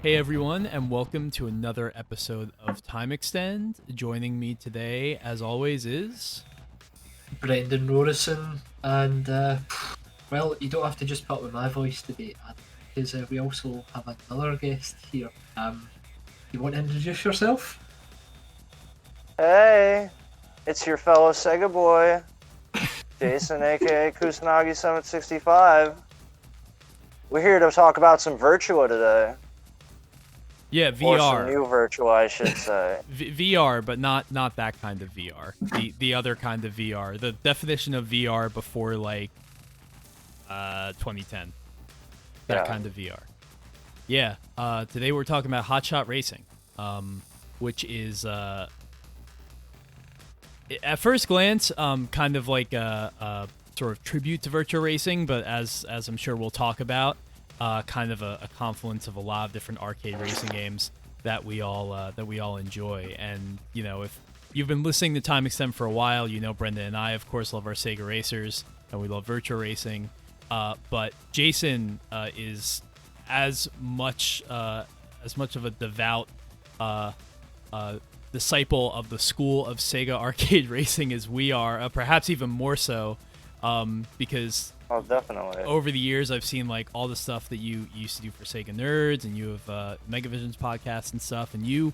Hey everyone, and welcome to another episode of Time Extend. Joining me today, as always, is Brendan Rorison, and well, you don't have to just put up with my voice today, because we also have another guest here. You want to introduce yourself? Hey, it's your fellow Sega boy, Jason, aka Kusanagi765. We're here to talk about some Virtua today. VR. Or some new Virtua, I should say. VR, but not that kind of VR. The other kind of VR. The definition of VR before 2010. That kind of VR. Yeah. Today we're talking about Hotshot Racing, which is at first glance kind of like a sort of tribute to Virtua Racing, but as I'm sure we'll talk about, kind of a confluence of a lot of different arcade racing games that we all enjoy. And you know, if you've been listening to Time Extend for a while, you know Brendan and I, of course, love our Sega racers and we love Virtua Racing. But Jason is as much of a devout disciple of the school of Sega arcade racing as we are, perhaps even more so, because definitely over the years I've seen like all the stuff that you used to do for Sega Nerds, and you have Megavision's podcast and stuff, and you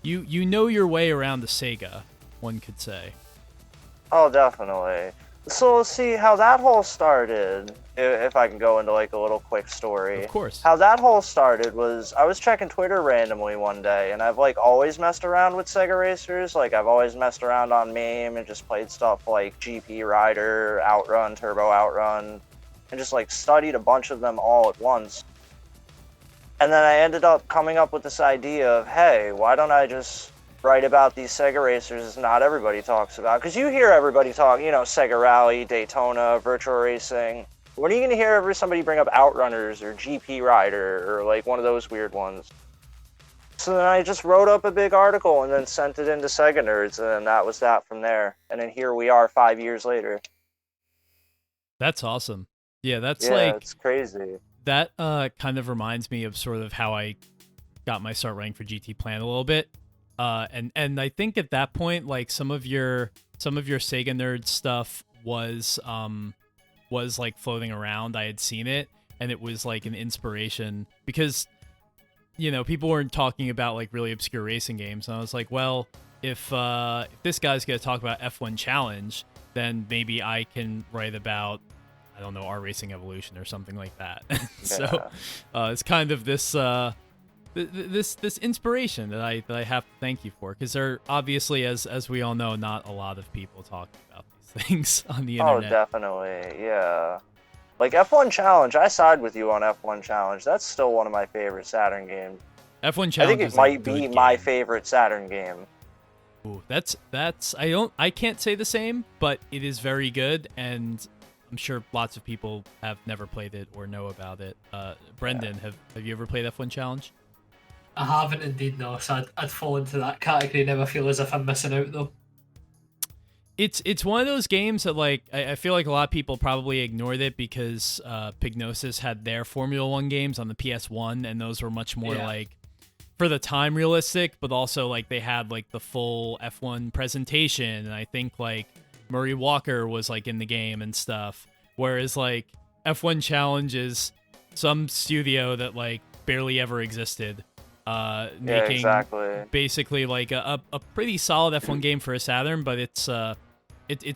know your way around the Sega, one could say. Oh, definitely. So let's see how that whole started, if I can go into like a little quick story. Of course. How that whole started was I was checking Twitter randomly one day, and I've like always messed around with Sega racers. Like I've always messed around on MAME and just played stuff like GP Rider, Outrun, Turbo Outrun, and just like studied a bunch of them all at once. And then I ended up coming up with this idea of, hey, why don't I just write about these Sega racers not everybody talks about? Because you hear everybody talk, you know, Sega Rally, Daytona, Virtua Racing. When are you going to hear somebody bring up Outrunners or GP Rider or like one of those weird ones? So then I just wrote up a big article and then sent it into Sega Nerds, and then that was that from there. And then here we are 5 years later. That's awesome. Yeah, it's crazy. That kind of reminds me of sort of how I got my start writing for GT Plan a little bit. And I think at that point, like some of your Sega Nerd stuff was like floating around. I had seen it, and it was like an inspiration because, you know, people weren't talking about like really obscure racing games. And I was like, well, if this guy's gonna talk about F1 Challenge, then maybe I can write about, I don't know, our Racing Evolution or something like that. So it's kind of this this inspiration that I have to thank you for, because there are obviously, as we all know, not a lot of people talking about these things on the internet. Oh, definitely, yeah. Like F1 Challenge, I side with you on F1 Challenge. That's still one of my favorite Saturn games. F1 Challenge, I think it might be my favorite Saturn game. Ooh, that's I can't say the same, but it is very good, and I'm sure lots of people have never played it or know about it. Brendan, have you ever played F1 Challenge? I haven't indeed, no, so I'd fall into that category. Never feel as if I'm missing out, though. It's one of those games that, like, I feel like a lot of people probably ignored it because Pignosis had their Formula 1 games on the PS1, and those were much more like, for the time, realistic, but also like they had like the full F1 presentation, and I think like Murray Walker was like in the game and stuff, whereas like F1 Challenge is some studio that like barely ever existed, making basically like a pretty solid F1 game for a Saturn, but it's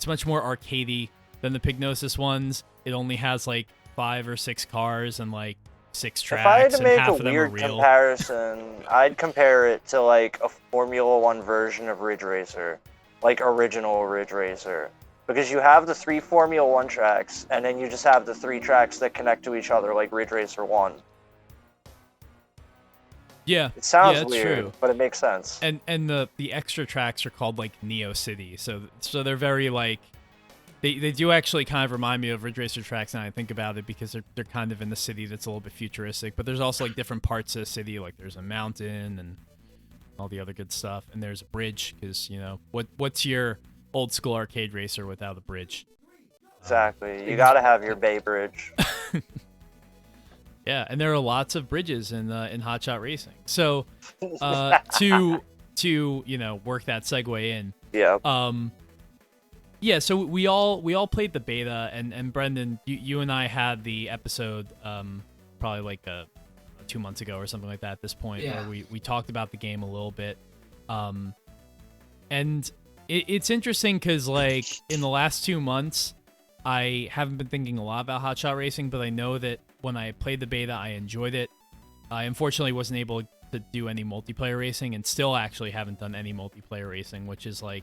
much more arcadey than the Pignosis ones. It only has like 5 or 6 cars and like 6 tracks. If I had to make a weird comparison, I'd compare it to like a Formula 1 version of Ridge Racer, like original Ridge Racer. Because you have the 3 Formula 1 tracks, and then you just have the 3 tracks that connect to each other like Ridge Racer 1. Yeah, it sounds weird, true, but it makes sense. And the extra tracks are called like Neo City, so they're very like they do actually kind of remind me of Ridge Racer tracks now I think about it, because they're kind of in the city that's a little bit futuristic, but there's also like different parts of the city, like there's a mountain and all the other good stuff, and there's a bridge, because you know what's your old school arcade racer without a bridge? Exactly, you gotta have your Bay Bridge. Yeah, and there are lots of bridges in Hotshot Racing. So to work that segue in. Yeah. Yeah, so we all played the beta, and Brendan, you and I had the episode probably like 2 months ago or something like that at this point, Yeah. where we talked about the game a little bit. And it's interesting because, like, in the last 2 months, I haven't been thinking a lot about Hotshot Racing, but I know that when I played the beta, I enjoyed it. I unfortunately wasn't able to do any multiplayer racing, and still actually haven't done any multiplayer racing, which is, like,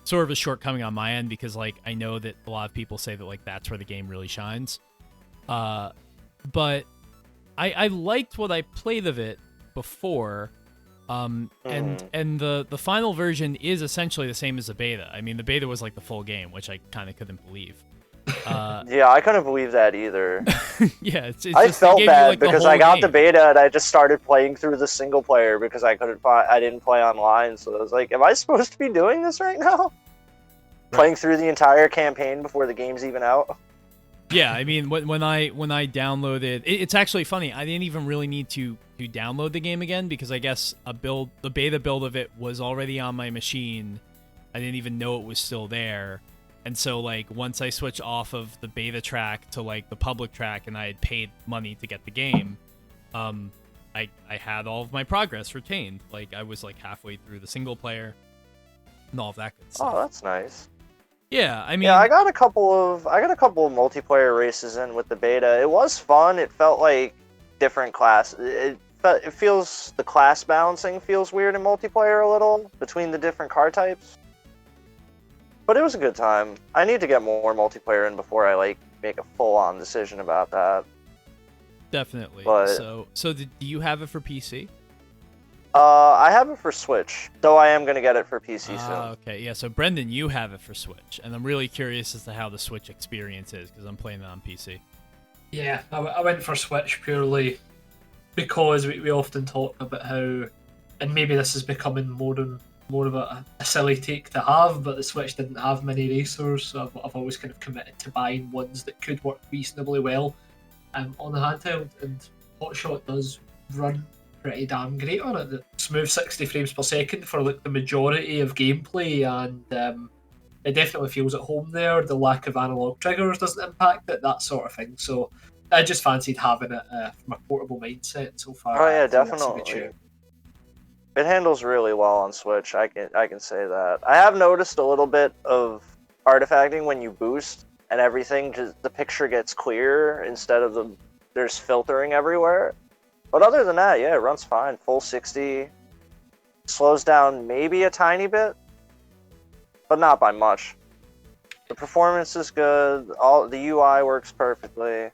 sort of a shortcoming on my end, because, like, I know that a lot of people say that, like, that's where the game really shines. But I liked what I played of it before. And the final version is essentially the same as the beta. I mean, the beta was like the full game, which I kind of couldn't believe. Yeah, I couldn't believe that either. Yeah, it's I just, they felt gave bad you, like, the because whole I got game. the beta and I just started playing through the single player because I didn't play online. So I was like, am I supposed to be doing this right now? Right. Playing through the entire campaign before the game's even out? Yeah, I mean, when I downloaded, it's actually funny. I didn't even really need to download the game again, because I guess the beta build of it was already on my machine. I didn't even know it was still there. And so, like, once I switched off of the beta track to, like, the public track, and I had paid money to get the game, I had all of my progress retained. Like, I was, like, halfway through the single player and all of that good stuff. Oh, that's nice. Yeah, I mean, Yeah, I got a couple of multiplayer races in with the beta. It was fun. It felt like different class. It feels, the class balancing feels weird in multiplayer a little between the different car types. But it was a good time. I need to get more multiplayer in before I, like, make a full-on decision about that. definitely. But- So do you have it for PC? I have it for Switch, though I am gonna get it for PC soon. Okay, yeah. So Brendan, you have it for Switch, and I'm really curious as to how the Switch experience is, because I'm playing it on PC. Yeah, I went for Switch purely because we often talk about how, and maybe this is becoming more of a silly take to have, but the Switch didn't have many racers, so I've always kind of committed to buying ones that could work reasonably well on the handheld, and Hotshot does run pretty damn great on it. The smooth 60 frames per second for, like, the majority of gameplay, and it definitely feels at home there. The lack of analog triggers doesn't impact it, that sort of thing. So I just fancied having it from a portable mindset so far. Oh yeah, I think that's a good definitely. shout. It handles really well on Switch. I can say that. I have noticed a little bit of artifacting when you boost and everything. Just the picture gets clearer instead of there's filtering everywhere. But other than that, yeah, it runs fine. Full 60. Slows down maybe a tiny bit, but not by much. The performance is good. All the UI works perfectly.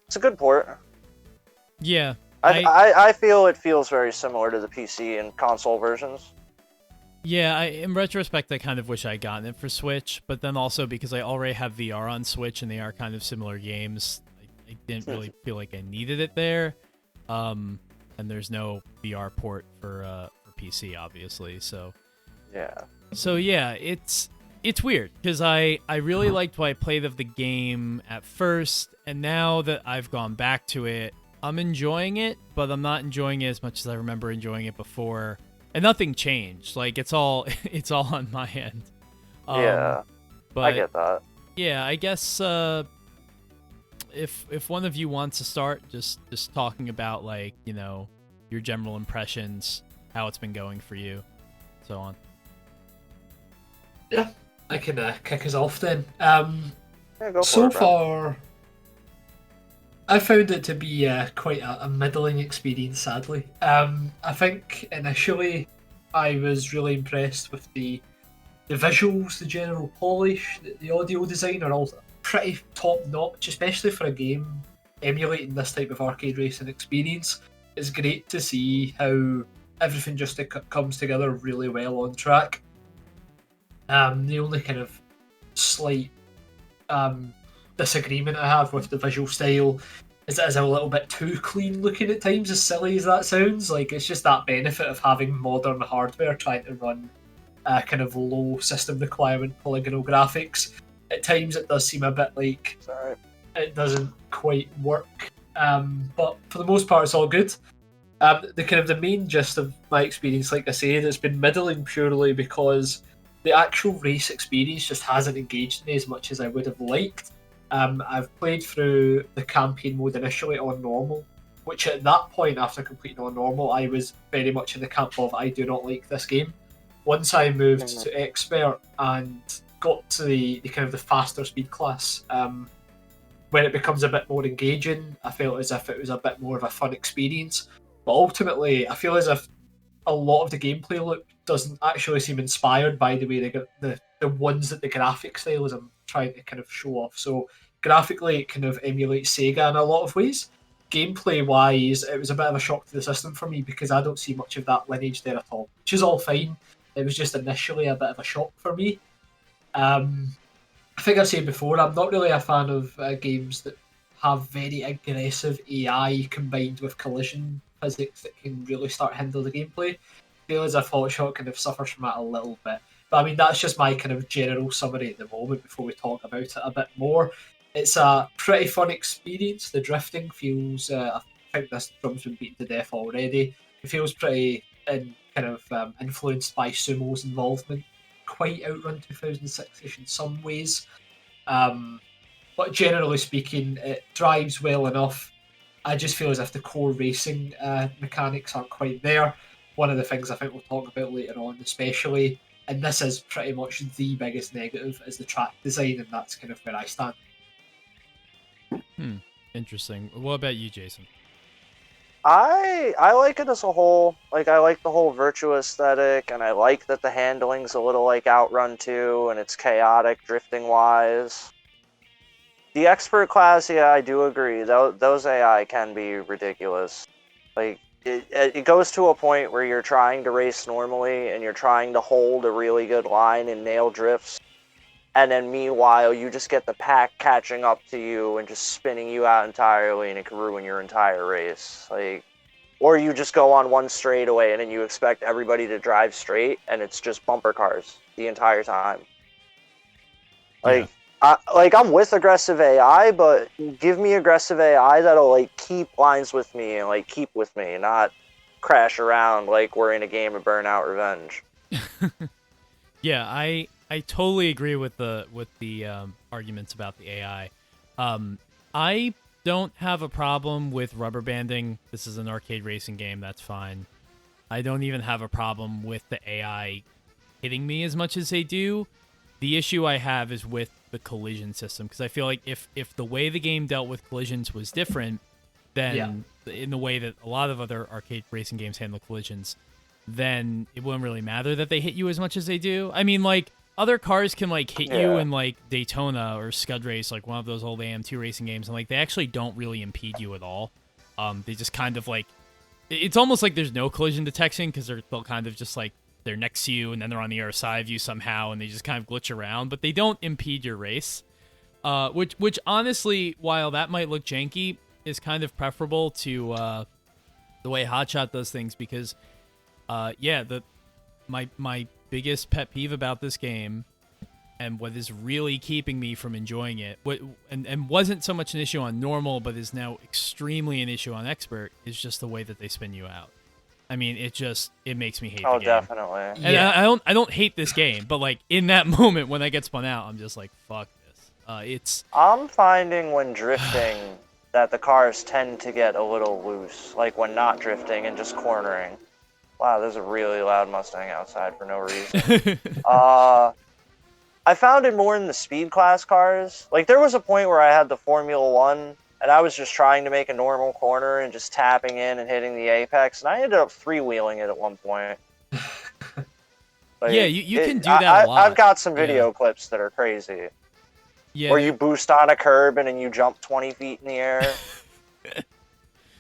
It's a good port. Yeah, I feel it feels very similar to the PC and console versions. yeah. In retrospect, I kind of wish I had gotten it for Switch, but then also because I already have VR on Switch and they are kind of similar games, I didn't really feel like I needed it there. And there's no VR port for PC, obviously. So yeah, it's weird because I really liked what I played of the game at first, and now that I've gone back to it, I'm enjoying it, but I'm not enjoying it as much as I remember enjoying it before. And nothing changed. Like, it's all on my end. Yeah, but I get that. yeah, I guess if one of you wants to start just talking about, like, you know, your general impressions, how it's been going for you, so on. Yeah, I can kick us off then. Yeah, go for So it, bro. far, I found it to be quite a middling experience, sadly. I think initially I was really impressed with the visuals, the general polish, the audio design are all pretty top notch, especially for a game emulating this type of arcade racing experience. It's great to see how everything just comes together really well on track. The only kind of slight disagreement I have with the visual style is it is a little bit too clean looking at times, as silly as that sounds. Like, it's just that benefit of having modern hardware trying to run kind of low system requirement polygonal graphics. At times it does seem a bit like It's alright. it doesn't quite work. But for the most part, it's all good. The main gist of my experience, like I said, it's been middling purely because the actual race experience just hasn't engaged me as much as I would have liked. I've played through the campaign mode initially on normal, which at that point, after completing on normal, I was very much in the camp of I do not like this game. Once I moved to expert and got to the kind of the faster speed class, when it becomes a bit more engaging, I felt as if it was a bit more of a fun experience. But ultimately, I feel as if a lot of the gameplay loop doesn't actually seem inspired by the way they got the ones that the graphic style is I'm trying to kind of show off. So graphically, it kind of emulates Sega in a lot of ways. Gameplay wise, it was a bit of a shock to the system for me because I don't see much of that lineage there at all, which is all fine. It was just initially a bit of a shock for me. I think I said before, I'm not really a fan of games that have very aggressive AI combined with collision physics that can really start hindering the gameplay. I feel as if Hotshot kind of suffers from that a little bit. But I mean, that's just my kind of general summary at the moment before we talk about it a bit more. It's a pretty fun experience. The drifting feels, I think this drum's been beaten to death already. It feels pretty influenced by Sumo's involvement. Quite Outrun 2006-ish in some ways. But generally speaking, it drives well enough. I just feel as if the core racing mechanics aren't quite there. One of the things I think we'll talk about later on, especially, and this is pretty much the biggest negative, is the track design, and that's kind of where I stand. Interesting. What about you, Jason? I like it as a whole. Like, I like the whole Virtua aesthetic, and I like that the handling's a little like Outrun 2, and it's chaotic drifting-wise. The expert class, yeah, I do agree. Those AI can be ridiculous. Like, it goes to a point where you're trying to race normally, and you're trying to hold a really good line and nail drifts, and then meanwhile, you just get the pack catching up to you and just spinning you out entirely, and it can ruin your entire race. Like, or you just go on one straightaway, and then you expect everybody to drive straight, and it's just bumper cars the entire time. Like, yeah. I'm with aggressive AI, but give me aggressive AI that'll like keep lines with me and like keep with me, not crash around like we're in a game of Burnout Revenge. Yeah, I totally agree with the arguments about the AI. I don't have a problem with rubber banding. This is an arcade racing game. That's fine. I don't even have a problem with the AI hitting me as much as they do. The issue I have is with the collision system, because I feel like if the way the game dealt with collisions was different than in the way that a lot of other arcade racing games handle collisions, then it wouldn't really matter that they hit you as much as they do. I mean, like, other cars can like hit you in like Daytona or Scud Race, like one of those old AM2 racing games, and like they actually don't really impede you at all. They just kind of like, it's almost like there's no collision detection because they'll kind of just like, they're next to you and then they're on the other side of you somehow and they just kind of glitch around, but they don't impede your race. Which honestly, while that might look janky, is kind of preferable to the way Hotshot does things, because my biggest pet peeve about this game, and what is really keeping me from enjoying it, and wasn't so much an issue on normal, but is now extremely an issue on expert, is just the way that they spin you out. I mean, it makes me hate the game. Oh, definitely. And I don't hate this game, but like in that moment when I get spun out, I'm just like, fuck this. I'm finding when drifting that the cars tend to get a little loose, like when not drifting and just cornering. Wow, there's a really loud Mustang outside for no reason. I found it more in the speed class cars. Like, there was a point where I had the Formula 1, and I was just trying to make a normal corner and just tapping in and hitting the apex, and I ended up freewheeling it at one point. Like, yeah, you can do that a lot. I've got some video clips that are crazy. Yeah, where you boost on a curb and then you jump 20 feet in the air.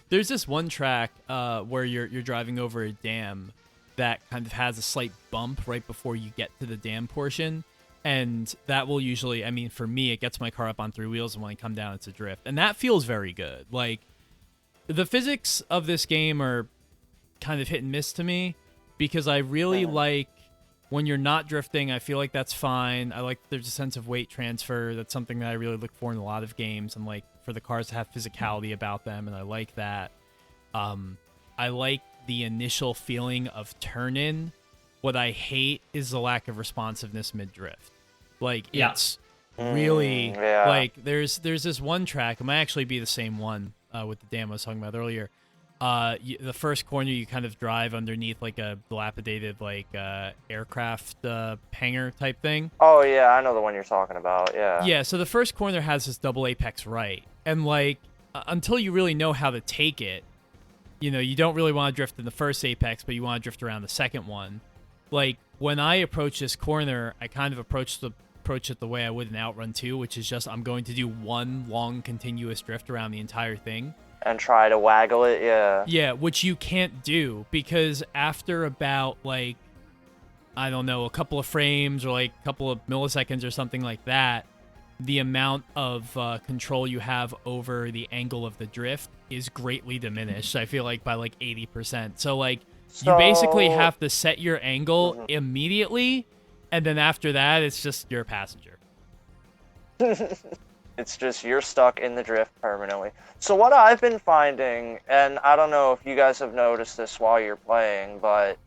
There's this one track where you're driving over a dam that kind of has a slight bump right before you get to the dam portion. And that will usually, I mean, for me, it gets my car up on three wheels, and when I come down, it's a drift. And that feels very good. Like, the physics of this game are kind of hit and miss to me, because I really like when you're not drifting, I feel like that's fine. I like there's a sense of weight transfer. That's something that I really look for in a lot of games, and like for the cars to have physicality about them, and I like that. I like the initial feeling of turn-in. What I hate is the lack of responsiveness mid-drift. Like, it's really... Like, there's this one track, it might actually be the same one with the dam I was talking about earlier. The first corner, you kind of drive underneath, like, a dilapidated, like, aircraft hangar type thing. Oh, yeah, I know the one you're talking about, yeah. Yeah, so the first corner has this double apex right. And, like, until you really know how to take it, you know, you don't really want to drift in the first apex, but you want to drift around the second one. Like, when I approach this corner, I kind of approach it the way I would in Outrun 2, which is just I'm going to do one long continuous drift around the entire thing. And try to waggle it, yeah. Yeah, which you can't do, because after about, like, I don't know, a couple of frames or, like, a couple of milliseconds or something like that, the amount of control you have over the angle of the drift is greatly diminished, I feel like, by, like, 80%. So, like, you basically have to set your angle immediately, and then after that, it's just you're a passenger. It's just you're stuck in the drift permanently. So what I've been finding, and I don't know if you guys have noticed this while you're playing, but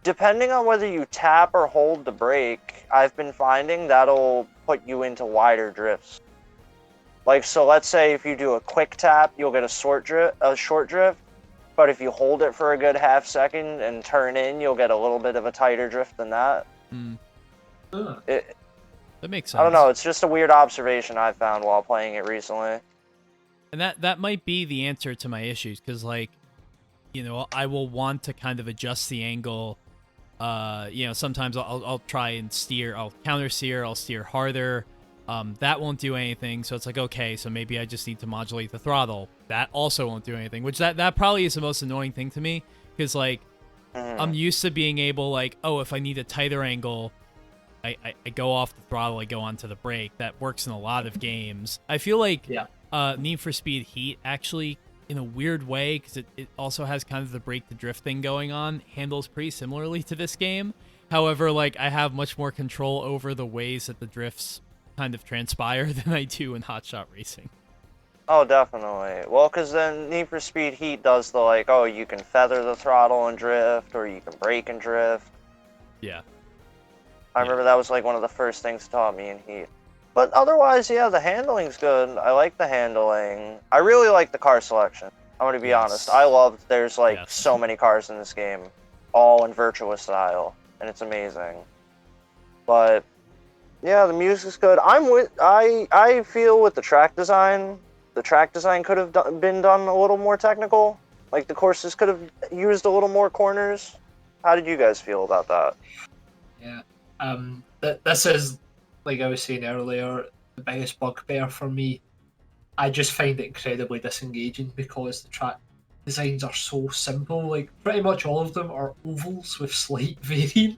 depending on whether you tap or hold the brake, I've been finding that'll put you into wider drifts. Like, so let's say if you do a quick tap, you'll get a short drift, but if you hold it for a good half second and turn in, you'll get a little bit of a tighter drift than that. That makes sense. I don't know, it's just a weird observation I found while playing it recently. And that might be the answer to my issues, because, like, you know, I will want to kind of adjust the angle. You know, sometimes I'll try and steer, I'll counter steer, I'll steer harder. That won't do anything, so it's like, okay, so maybe I just need to modulate the throttle. That also won't do anything, which that probably is the most annoying thing to me, because, like, I'm used to being able, like, oh, if I need a tighter angle, I go off the throttle, I go onto the brake. That works in a lot of games. I feel like Need for Speed Heat actually, in a weird way, because it also has kind of the brake to drift thing going on, handles pretty similarly to this game. However, like, I have much more control over the ways that the drifts kind of transpire than I do in Hotshot Racing. Oh, definitely. Well, because then Need for Speed Heat does the, like, oh, you can feather the throttle and drift, or you can brake and drift. Yeah. I remember that was, like, one of the first things taught me in Heat. But otherwise, yeah, the handling's good. I like the handling. I really like the car selection. I'm going to be honest. I love there's, like, so many cars in this game, all in Virtua style, and it's amazing. But yeah, the music's good. I feel with the track design could have been done a little more technical. Like, the courses could have used a little more corners. How did you guys feel about that? Yeah. This is, like I was saying earlier, the biggest bugbear for me. I just find it incredibly disengaging because the track designs are so simple. Like, pretty much all of them are ovals with slight variant.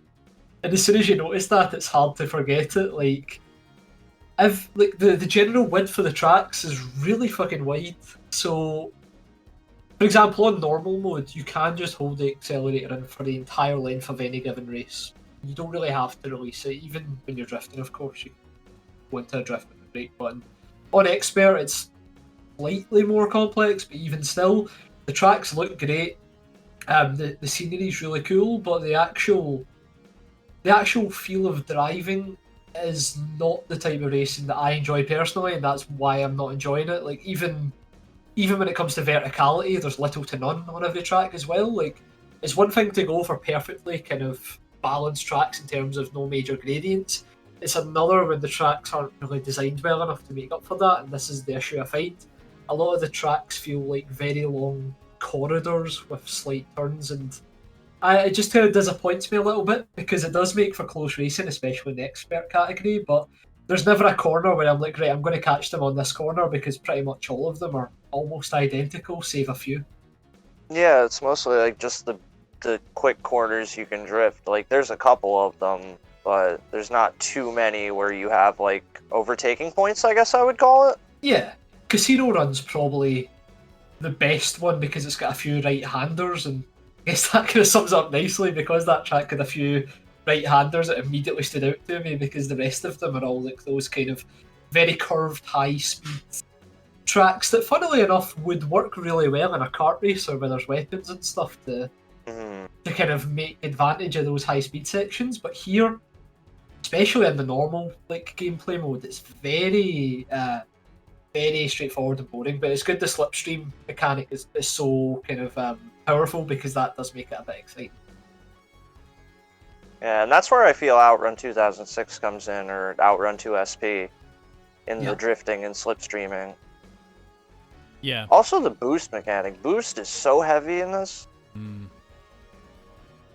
And as soon as you notice that, it's hard to forget it. Like, the general width of the tracks is really fucking wide. So, for example, on normal mode, you can just hold the accelerator in for the entire length of any given race. You don't really have to release it, even when you're drifting, of course. You go into a drift with the brake button. On Expert, it's slightly more complex, but even still, the tracks look great. The scenery's really cool, but the actual feel of driving is not the type of racing that I enjoy personally, and that's why I'm not enjoying it. Like, even when it comes to verticality, there's little to none on every track as well. Like, it's one thing to go for perfectly kind of balanced tracks in terms of no major gradients. It's another when the tracks aren't really designed well enough to make up for that, and this is the issue I find. A lot of the tracks feel like very long corridors with slight turns, and it just kind of disappoints me a little bit, because it does make for close racing, especially in the Expert category, but there's never a corner where I'm like, right, I'm going to catch them on this corner, because pretty much all of them are almost identical, save a few. Yeah, it's mostly like just the quick corners you can drift. Like, there's a couple of them, but there's not too many where you have, like, overtaking points, I guess I would call it. Yeah, Casino Run's probably the best one because it's got a few right-handers, and I guess that kind of sums up nicely because that track had a few right-handers, it immediately stood out to me because the rest of them are all like those kind of very curved, high-speed tracks that, funnily enough, would work really well in a kart racer where there's weapons and stuff to kind of make advantage of those high-speed sections. But here, especially in the normal like gameplay mode, it's very very straightforward and boring. But it's good the slipstream mechanic is so kind of powerful, because that does make it a bit exciting. Yeah, and that's where I feel Outrun 2006 comes in, or Outrun 2SP, in the drifting and slipstreaming. Yeah. Also, the boost mechanic. Boost is so heavy in this.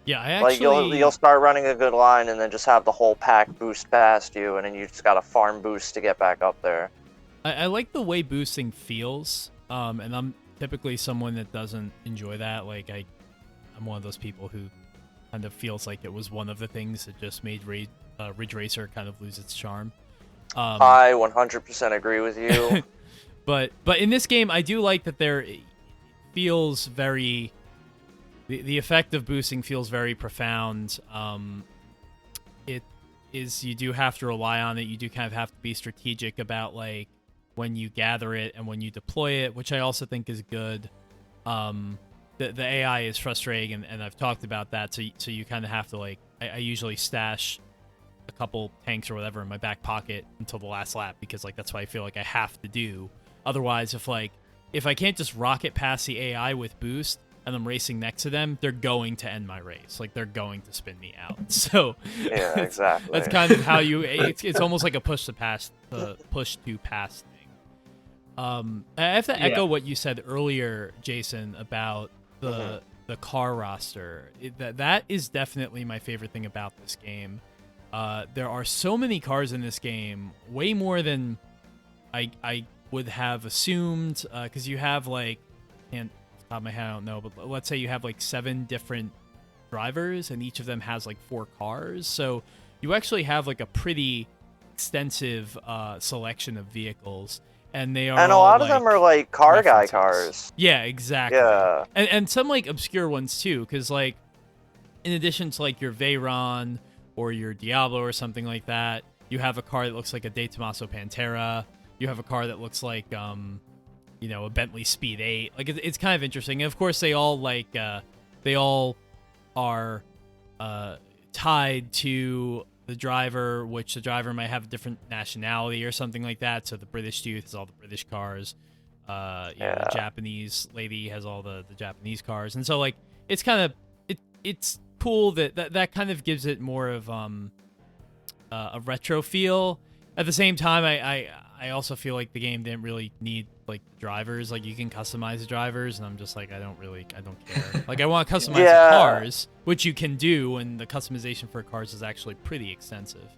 Yeah, I actually... Like, you'll start running a good line and then just have the whole pack boost past you, and then you just gotta farm boost to get back up there. I like the way boosting feels, and I'm typically someone that doesn't enjoy that. Like, I'm one of those people who kind of feels like it was one of the things that just made Ridge Racer kind of lose its charm. I 100% agree with you. But in this game, I do like that there feels very... The effect of boosting feels very profound. It is, you do have to rely on it. You do kind of have to be strategic about like when you gather it and when you deploy it, which I also think is good. The AI is frustrating, and I've talked about that. So you kind of have to like, I usually stash a couple tanks or whatever in my back pocket until the last lap, because like that's what I feel like I have to do. Otherwise, if I can't just rocket past the AI with boost and I'm racing next to them, they're going to end my race. Like, they're going to spin me out. So yeah, exactly. That's kind of how you. It's almost like a push to pass thing. I have to echo what you said earlier, Jason, about the car roster. That is definitely my favorite thing about this game. There are so many cars in this game, way more than I would have assumed, because you have like, and off the top of my head I don't know, but let's say you have like 7 different drivers and each of them has like 4 cars, so you actually have like a pretty extensive selection of vehicles, and they are, and a lot of them are like car guy cars. Yeah, exactly. Yeah, and some like obscure ones too, because like in addition to like your Veyron or your Diablo or something like that, you have a car that looks like a De Tomaso Pantera. You have a car that looks like, a Bentley Speed 8. Like, it's kind of interesting. And of course, they all are tied to the driver, which the driver might have a different nationality or something like that. So the British dude has all the British cars. The Japanese lady has all the Japanese cars. And so, like, it's kind of it's cool that kind of gives it more of a retro feel. At the same time, I also feel like the game didn't really need like drivers. Like, you can customize the drivers, and I'm just like, I don't care. Like, I want to customize the cars, which you can do, and the customization for cars is actually pretty extensive.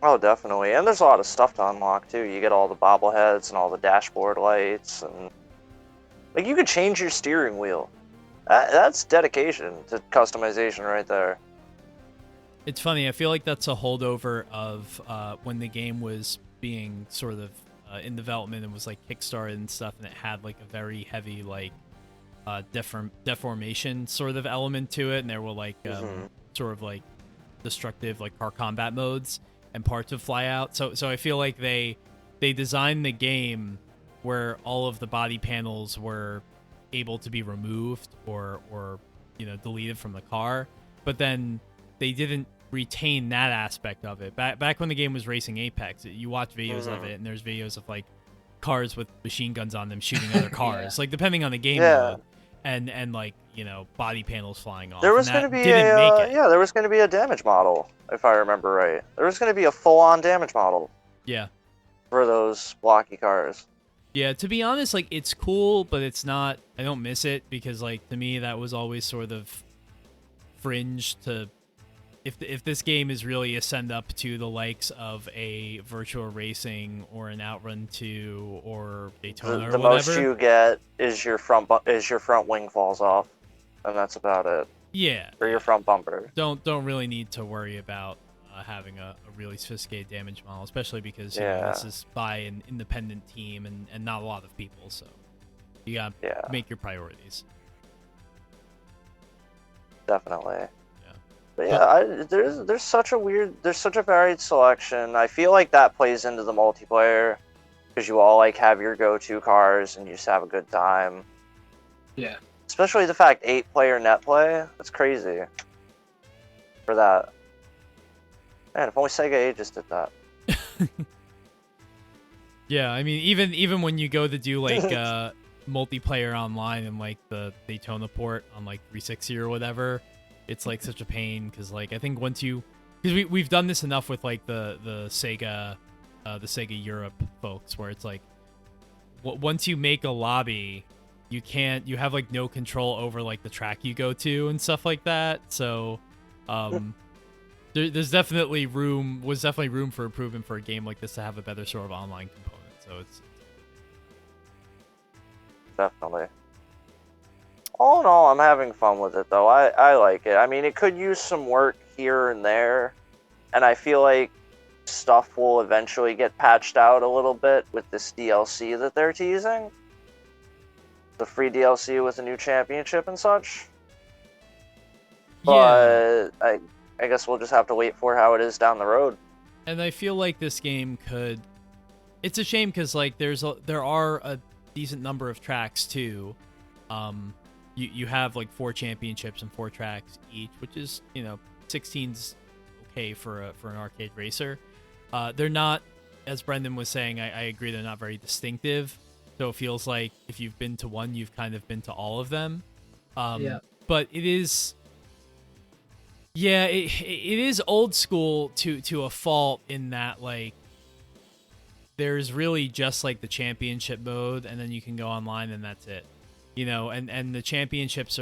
Oh, definitely. And there's a lot of stuff to unlock too. You get all the bobbleheads and all the dashboard lights, and like, you could change your steering wheel. That's dedication to customization right there. It's funny, I feel like that's a holdover of when the game was being sort of in development and was like Kickstarted and stuff, and it had like a very heavy like deformation sort of element to it, and there were like sort of like destructive like car combat modes and parts would fly out. So I feel like they designed the game where all of the body panels were able to be removed or deleted from the car, but then they didn't retain that aspect of it. Back when the game was racing Apex, you watch videos of it, and there's videos of like cars with machine guns on them shooting other cars, like depending on the game mode, and like body panels flying off. There was going to be there was going to be a damage model, if I remember right. There was going to be a full-on damage model. Yeah. For those blocky cars. Yeah, to be honest, like, it's cool, but it's not. I don't miss it, because like to me that was always sort of fringe to. If this game is really a send up to the likes of a Virtua Racing or an Outrun 2 or Daytona or the whatever, most you get is your front wing falls off, and that's about it. Yeah. Or your front bumper. Don't really need to worry about having a really sophisticated damage model, especially because this is by an independent team and not a lot of people, so you gotta make your priorities. Definitely. But yeah, there's such a varied selection. I feel like that plays into the multiplayer because you all like have your go-to cars and you just have a good time. Yeah. Especially the fact 8-player net play. That's crazy. For that. Man, if only Sega Ages did that. Yeah, I mean, even when you go to do like multiplayer online and like the Daytona port on like 360 or whatever, it's like such a pain because like I think once you, because we've done this enough with like the Sega Europe folks where it's like once you make a lobby, you have like no control over like the track you go to and stuff like that. So there's definitely room for improvement for a game like this to have a better sort of online component. So it's definitely. All in all, I'm having fun with it though. I like it. I mean, it could use some work here and there, and I feel like stuff will eventually get patched out a little bit with this DLC that they're teasing. The free DLC with a new championship and such. But yeah. I guess we'll just have to wait for how it is down the road. And I feel like this game could... It's a shame because like there are a decent number of tracks too. You have like 4 championships and 4 tracks each, which is 16's okay for an arcade racer. They're not, as Brendan was saying, I agree, they're not very distinctive. So it feels like if you've been to one, you've kind of been to all of them. But it is... Yeah, it is old school to a fault in that, like, there's really just, like, the championship mode, and then you can go online, and that's it. And the championships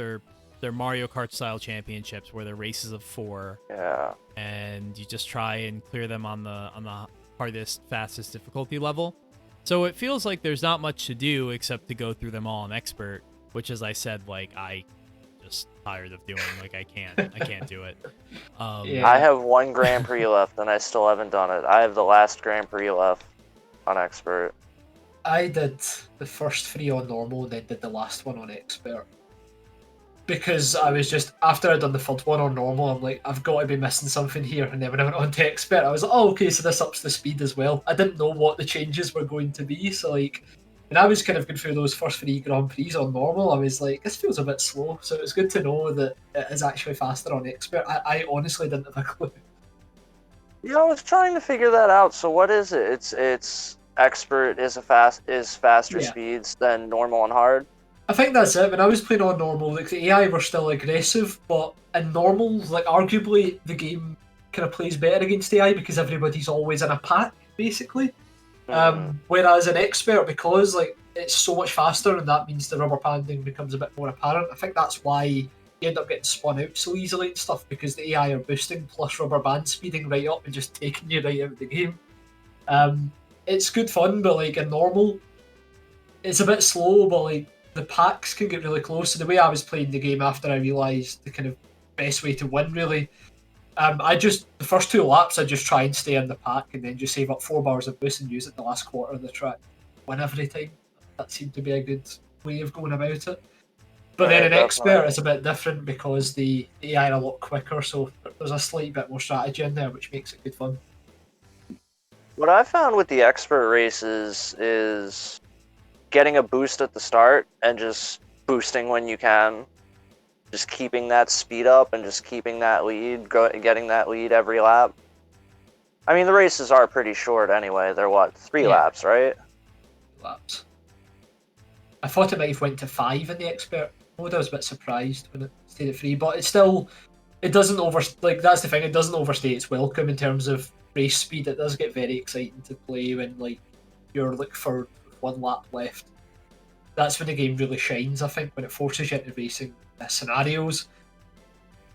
they're Mario Kart-style championships, where they're races of 4. Yeah. And you just try and clear them on the hardest, fastest difficulty level. So it feels like there's not much to do except to go through them all on expert, which, as I said, like, I just tired of doing. Like, I can't do it. I have 1 Grand Prix left, and I still haven't done it. I have the last Grand Prix left on expert. I did the first 3 on normal, and then did the last one on expert. Because I was just, after I'd done the third one on normal, I'm like, I've got to be missing something here. And then when I went on to expert, I was like, oh, okay, so this ups the speed as well. I didn't know what the changes were going to be, so like, and I was kind of going through those first 3 Grand Prix on normal. I was like, this feels a bit slow. So it was good to know that it is actually faster on expert. I honestly didn't have a clue. Yeah, I was trying to figure that out. So what is it? It's expert is faster speeds than normal and hard. I think that's it. When I was playing on normal, like the AI were still aggressive, but in normal, like arguably the game kind of plays better against AI because everybody's always in a pack, basically. Whereas in expert, because like it's so much faster, and that means the rubber banding becomes a bit more apparent. I think that's why you end up getting spun out so easily and stuff, because the AI are boosting plus rubber band speeding right up and just taking you right out of the game. It's good fun, but like in normal, it's a bit slow, but like the packs can get really close. So the way I was playing the game after I realised the kind of best way to win, really, the first 2 laps, I just try and stay in the pack and then just save up 4 bars of boost and use it the last quarter of the track. Win every time. That seemed to be a good way of going about it. But then in expert, it's a bit different because the AI are a lot quicker, so there's a slight bit more strategy in there, which makes it good fun. What I found with the expert races is getting a boost at the start and just boosting when you can. Just keeping that speed up and just keeping that lead, getting that lead every lap. I mean, the races are pretty short anyway. They're what, 3 laps, right? Laps. I thought it might have went to 5 in the expert mode. I was a bit surprised when it stayed at 3, but it doesn't that's the thing, it doesn't overstay its welcome in terms of race speed. It does get very exciting to play when like you're like for 1 lap left. That's when the game really shines, I think, when it forces you into racing scenarios.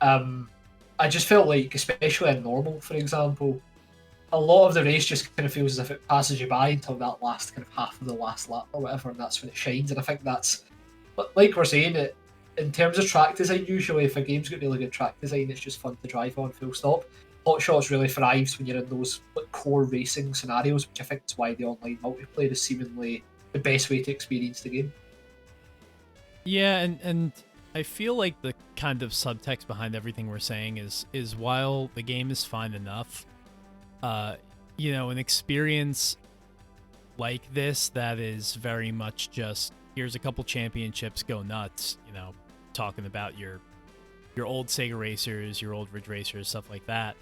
I just felt like, especially in normal, for example, a lot of the race just kind of feels as if it passes you by until that last kind of half of the last lap or whatever, and that's when it shines. And I think that's, like we're saying, it in terms of track design, usually if a game's got really good track design, it's just fun to drive on, full stop. Hotshots really thrives when you're in those like core racing scenarios, which I think is why the online multiplayer is seemingly the best way to experience the game. Yeah, and I feel like the kind of subtext behind everything we're saying is while the game is fine enough, an experience like this that is very much just here's a couple championships, go nuts, talking about your old Sega racers, your old Ridge racers, stuff like that.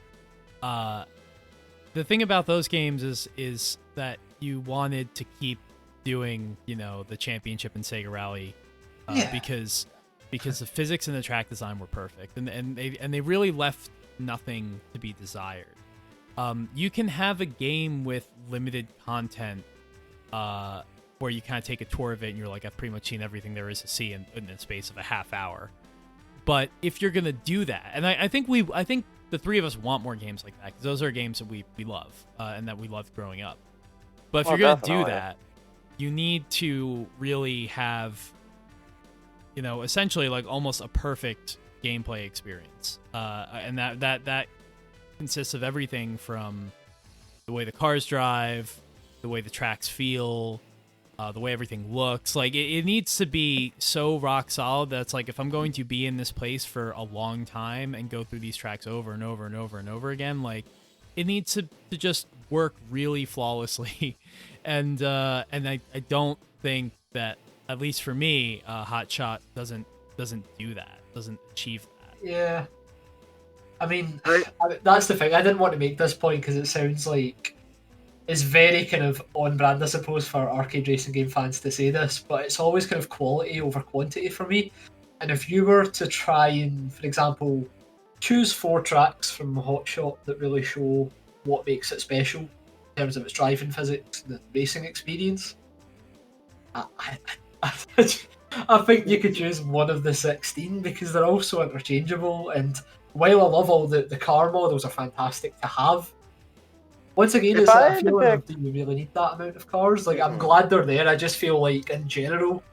The thing about those games is that you wanted to keep doing, the championship and Sega Rally, because the physics and the track design were perfect, and they really left nothing to be desired. You can have a game with limited content, where you kind of take a tour of it and you're like, I've pretty much seen everything there is to see in the space of a half hour. But if you're gonna do that, and I think the three of us want more games like that, because those are games that we love, and that we loved growing up. But if you're gonna do that, you need to really have, essentially like almost a perfect gameplay experience, and that consists of everything from the way the cars drive, the way the tracks feel, the way everything looks. Like it needs to be so rock solid that's like, if I'm going to be in this place for a long time and go through these tracks over and over and over and over again, like it needs to just work really flawlessly. and I don't think that, at least for me, Hotshot doesn't do that, doesn't achieve that. Yeah. I mean, that's the thing. I didn't want to make this point because it sounds like it's very kind of on brand, I suppose, for arcade racing game fans to say this, but it's always kind of quality over quantity for me. And if you were to try and, for example, choose 4 tracks from Hotshot that really show what makes it special in terms of its driving physics and the racing experience, I think you could choose one of the 16, because they're all so interchangeable. And while I love all the car models are fantastic to have, once again, it's like, I feel like, do you really need that amount of cars? Like, I'm glad they're there. I just feel like, in general,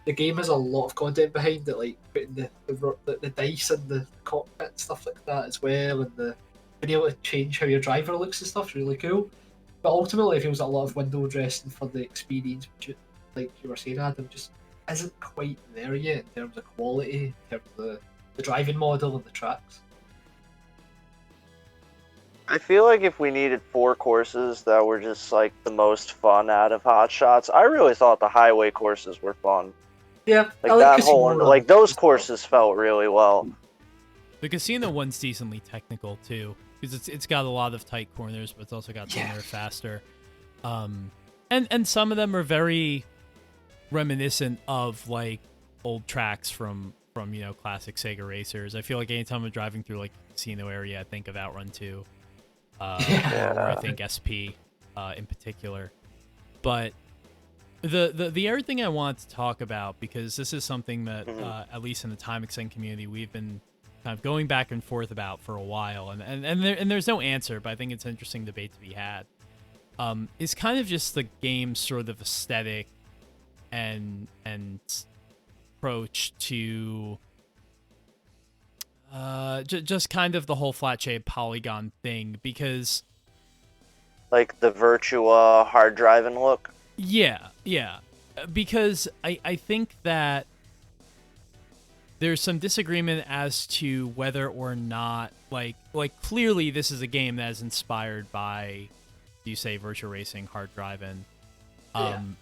the game has a lot of content behind it, like putting the dice and the cockpit and stuff like that as well, and being able to change how your driver looks and stuff is really cool. But ultimately, it feels like a lot of window dressing for the experience, which, like you were saying, Adam, just isn't quite there yet in terms of quality, in terms of the driving model and the tracks. I feel like if we needed 4 courses that were just like the most fun out of Hot Shots, I really thought the highway courses were fun. Yeah, like that whole, like those courses felt really well. The casino one's decently technical too, because it's got a lot of tight corners, but it's also got some that are faster. And some of them are very reminiscent of like old tracks from classic Sega racers. I feel like anytime I'm driving through like the casino area, I think of Outrun 2. Or I think SP in particular. But the other thing I want to talk about, because this is something that at least in the Time Extend community we've been kind of going back and forth about for a while, and there's no answer, but I think it's an interesting debate to be had. Is kind of just the game's sort of aesthetic and approach to just kind of the whole flat shaped polygon thing, because like the Virtua hard driving look. Yeah, because I think that there's some disagreement as to whether or not like clearly this is a game that is inspired by, you say, Virtua Racing hard driving, and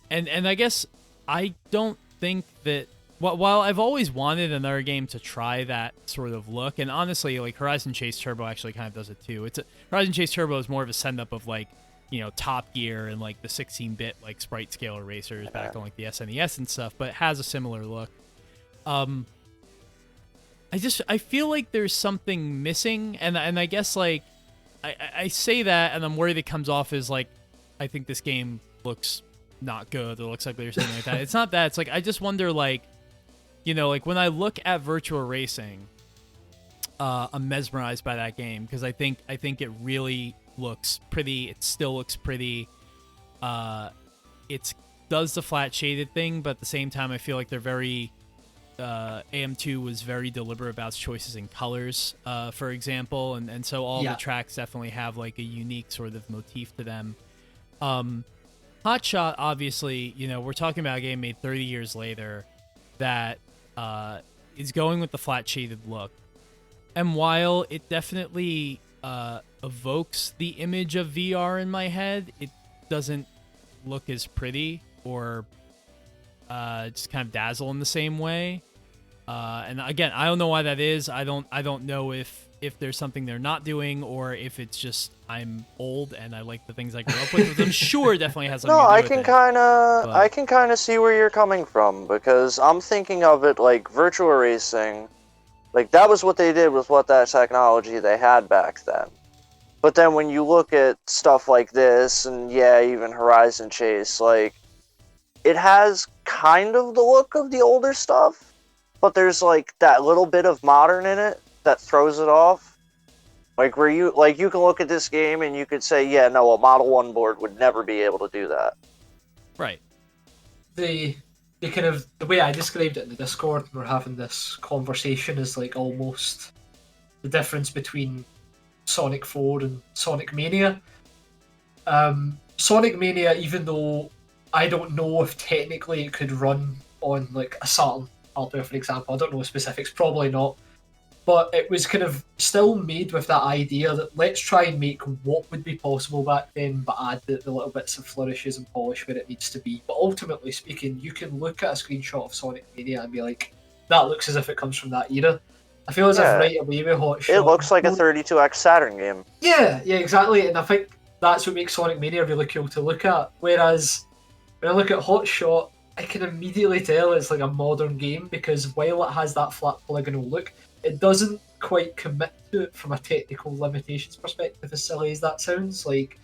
I guess I don't think that. While I've always wanted another game to try that sort of look, and honestly, like Horizon Chase Turbo actually kind of does it too. Horizon Chase Turbo is more of a send up of like, Top Gear and like the 16-bit like sprite scale erasers back on like the SNES and stuff, but it has a similar look. I feel like there's something missing, and I guess like I say that, and I'm worried it comes off as like I think this game looks not good, or looks ugly or something like that. It's not that. It's like I just wonder like. Like when I look at Virtua Racing, I'm mesmerized by that game, because I think it really looks pretty. It still looks pretty. It does the flat shaded thing, but at the same time, I feel like they're very. AM2 was very deliberate about its choices in colors, for example, and so all the tracks definitely have like a unique sort of motif to them. Hotshot, obviously, we're talking about a game made 30 years later that is going with the flat shaded look. And while it definitely evokes the image of VR in my head, it doesn't look as pretty or just kind of dazzle in the same way. And again, I don't know why that is. I don't know if there's something they're not doing, or if it's just I'm old and I like the things I grew up with. Which I'm sure definitely has something No, to do I with can it. I can kind of see where you're coming from, because I'm thinking of it like Virtua Racing. Like, that was what they did with what that technology they had back then. But then when you look at stuff like this, and yeah, even Horizon Chase, like, it has kind of the look of the older stuff, but there's like that little bit of modern in it that throws it off. Like, where you can look at this game and you could say, yeah, no, a Model 1 board would never be able to do that. Right. The kind of the way I described it in the Discord, we're having this conversation, is like almost the difference between Sonic 4 and Sonic Mania. Sonic Mania, even though I don't know if technically it could run on like a Saturn hardware, for example, I don't know specifics, probably not. But it was kind of still made with that idea that let's try and make what would be possible back then, but add the little bits of flourishes and polish where it needs to be. But ultimately speaking, you can look at a screenshot of Sonic Mania and be like, that looks as if it comes from that era. I feel as if right away with Hotshot, it looks like a 32X Saturn game. Yeah, exactly. And I think that's what makes Sonic Mania really cool to look at. Whereas when I look at Hotshot, I can immediately tell it's like a modern game, because while it has that flat polygonal look, it doesn't quite commit to it from a technical limitations perspective, as silly as that sounds. Like,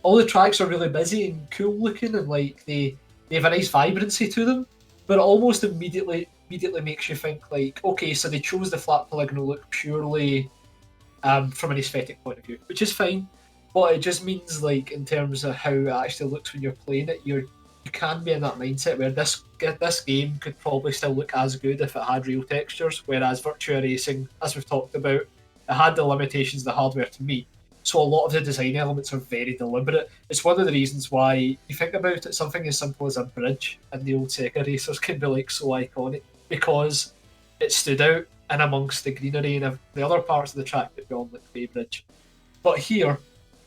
all the tracks are really busy and cool looking, and like they have a nice vibrancy to them, but it almost immediately makes you think like, okay, so they chose the flat polygonal look purely from an aesthetic point of view, which is fine, but it just means, like, in terms of how it actually looks when you're playing it, you can be in that mindset where this game could probably still look as good if it had real textures, whereas Virtua Racing, as we've talked about, it had the limitations of the hardware to meet. So a lot of the design elements are very deliberate. It's one of the reasons why, you think about it, something as simple as a bridge in the old Sega racers can be like so iconic, because it stood out in amongst the greenery and the other parts of the track that go on like Bay Bridge. But here,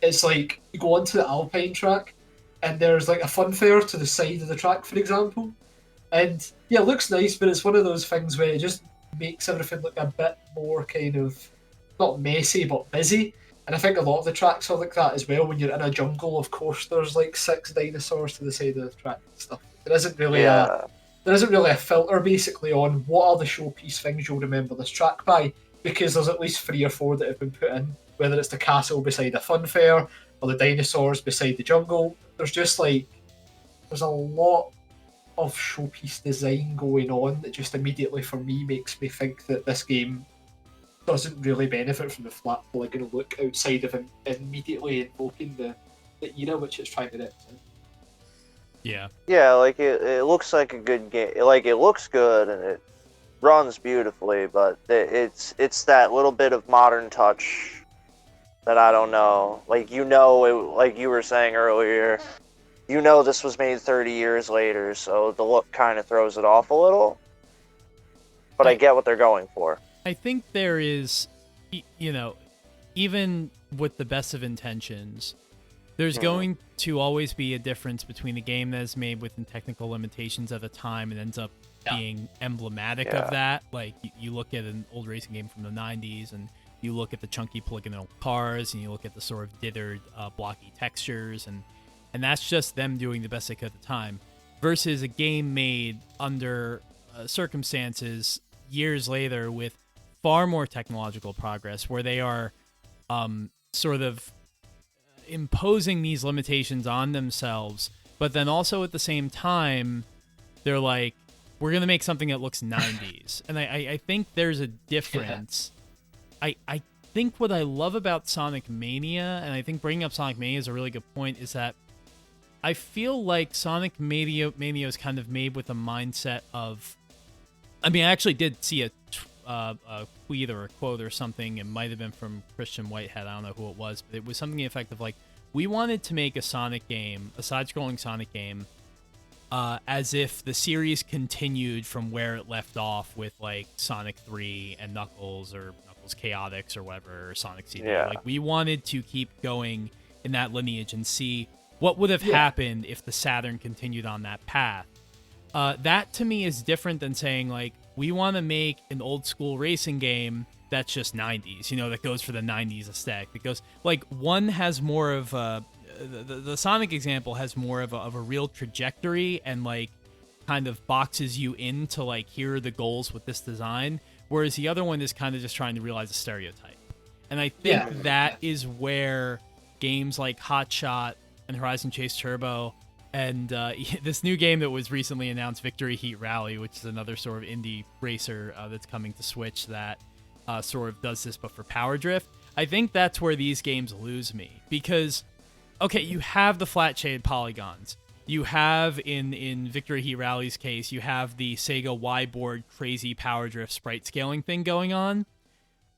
it's like you go onto the Alpine track, and there's like a funfair to the side of the track, for example. And yeah, it looks nice, but it's one of those things where it just makes everything look a bit more kind of, not messy, but busy. And I think a lot of the tracks are like that as well. When you're in a jungle, of course, there's like 6 dinosaurs to the side of the track and stuff. There isn't really a filter basically on what are the showpiece things you'll remember this track by, because there's at least 3 or 4 that have been put in, whether it's the castle beside a funfair or the dinosaurs beside the jungle. There's a lot of showpiece design going on that just immediately for me makes me think that this game doesn't really benefit from the flat polygonal look, outside of immediately invoking the era which it's trying to represent. Yeah, like it looks like a good game. Like, it looks good and it runs beautifully, but it's that little bit of modern touch that I don't know. Like, like you were saying earlier, this was made 30 years later, so the look kind of throws it off a little. But I get what they're going for. I think there is, even with the best of intentions, there's going to always be a difference between a game that is made within technical limitations at the time and ends up being emblematic of that. Like, you look at an old racing game from the 90s, and you look at the chunky polygonal cars, and you look at the sort of dithered, blocky textures, and that's just them doing the best they could at the time, versus a game made under circumstances years later with far more technological progress, where they are sort of imposing these limitations on themselves, but then also at the same time, they're like, we're going to make something that looks 90s. And I think there's a difference. I think what I love about Sonic Mania, and I think bringing up Sonic Mania is a really good point, is that I feel like Sonic Mania is kind of made with a mindset of, I mean, I actually did see a tweet or a quote or something. It might have been from Christian Whitehead. I don't know who it was, but it was something effective like, we wanted to make a Sonic game, a side-scrolling Sonic game, as if the series continued from where it left off with like Sonic 3 and Knuckles or Knuckles Chaotix or whatever, or Sonic CD. Yeah. Like we wanted to keep going in that lineage and see what would have happened if the Saturn continued on that path. That to me is different than saying like we want to make an old school racing game that's just 90s, you know, that goes for the 90s aesthetic. That goes like one has more of the Sonic example has more of a real trajectory and like kind of boxes you into like here are the goals with this design, whereas the other one is kind of just trying to realize a stereotype. And I think that is where games like Hotshot and Horizon Chase Turbo and this new game that was recently announced, Victory Heat Rally, which is another sort of indie racer that's coming to Switch that sort of does this but for power drift. I think that's where these games lose me because okay, you have the flat shaded polygons. You have in Victory Heat Rally's case, you have the Sega Y-board crazy power drift sprite scaling thing going on.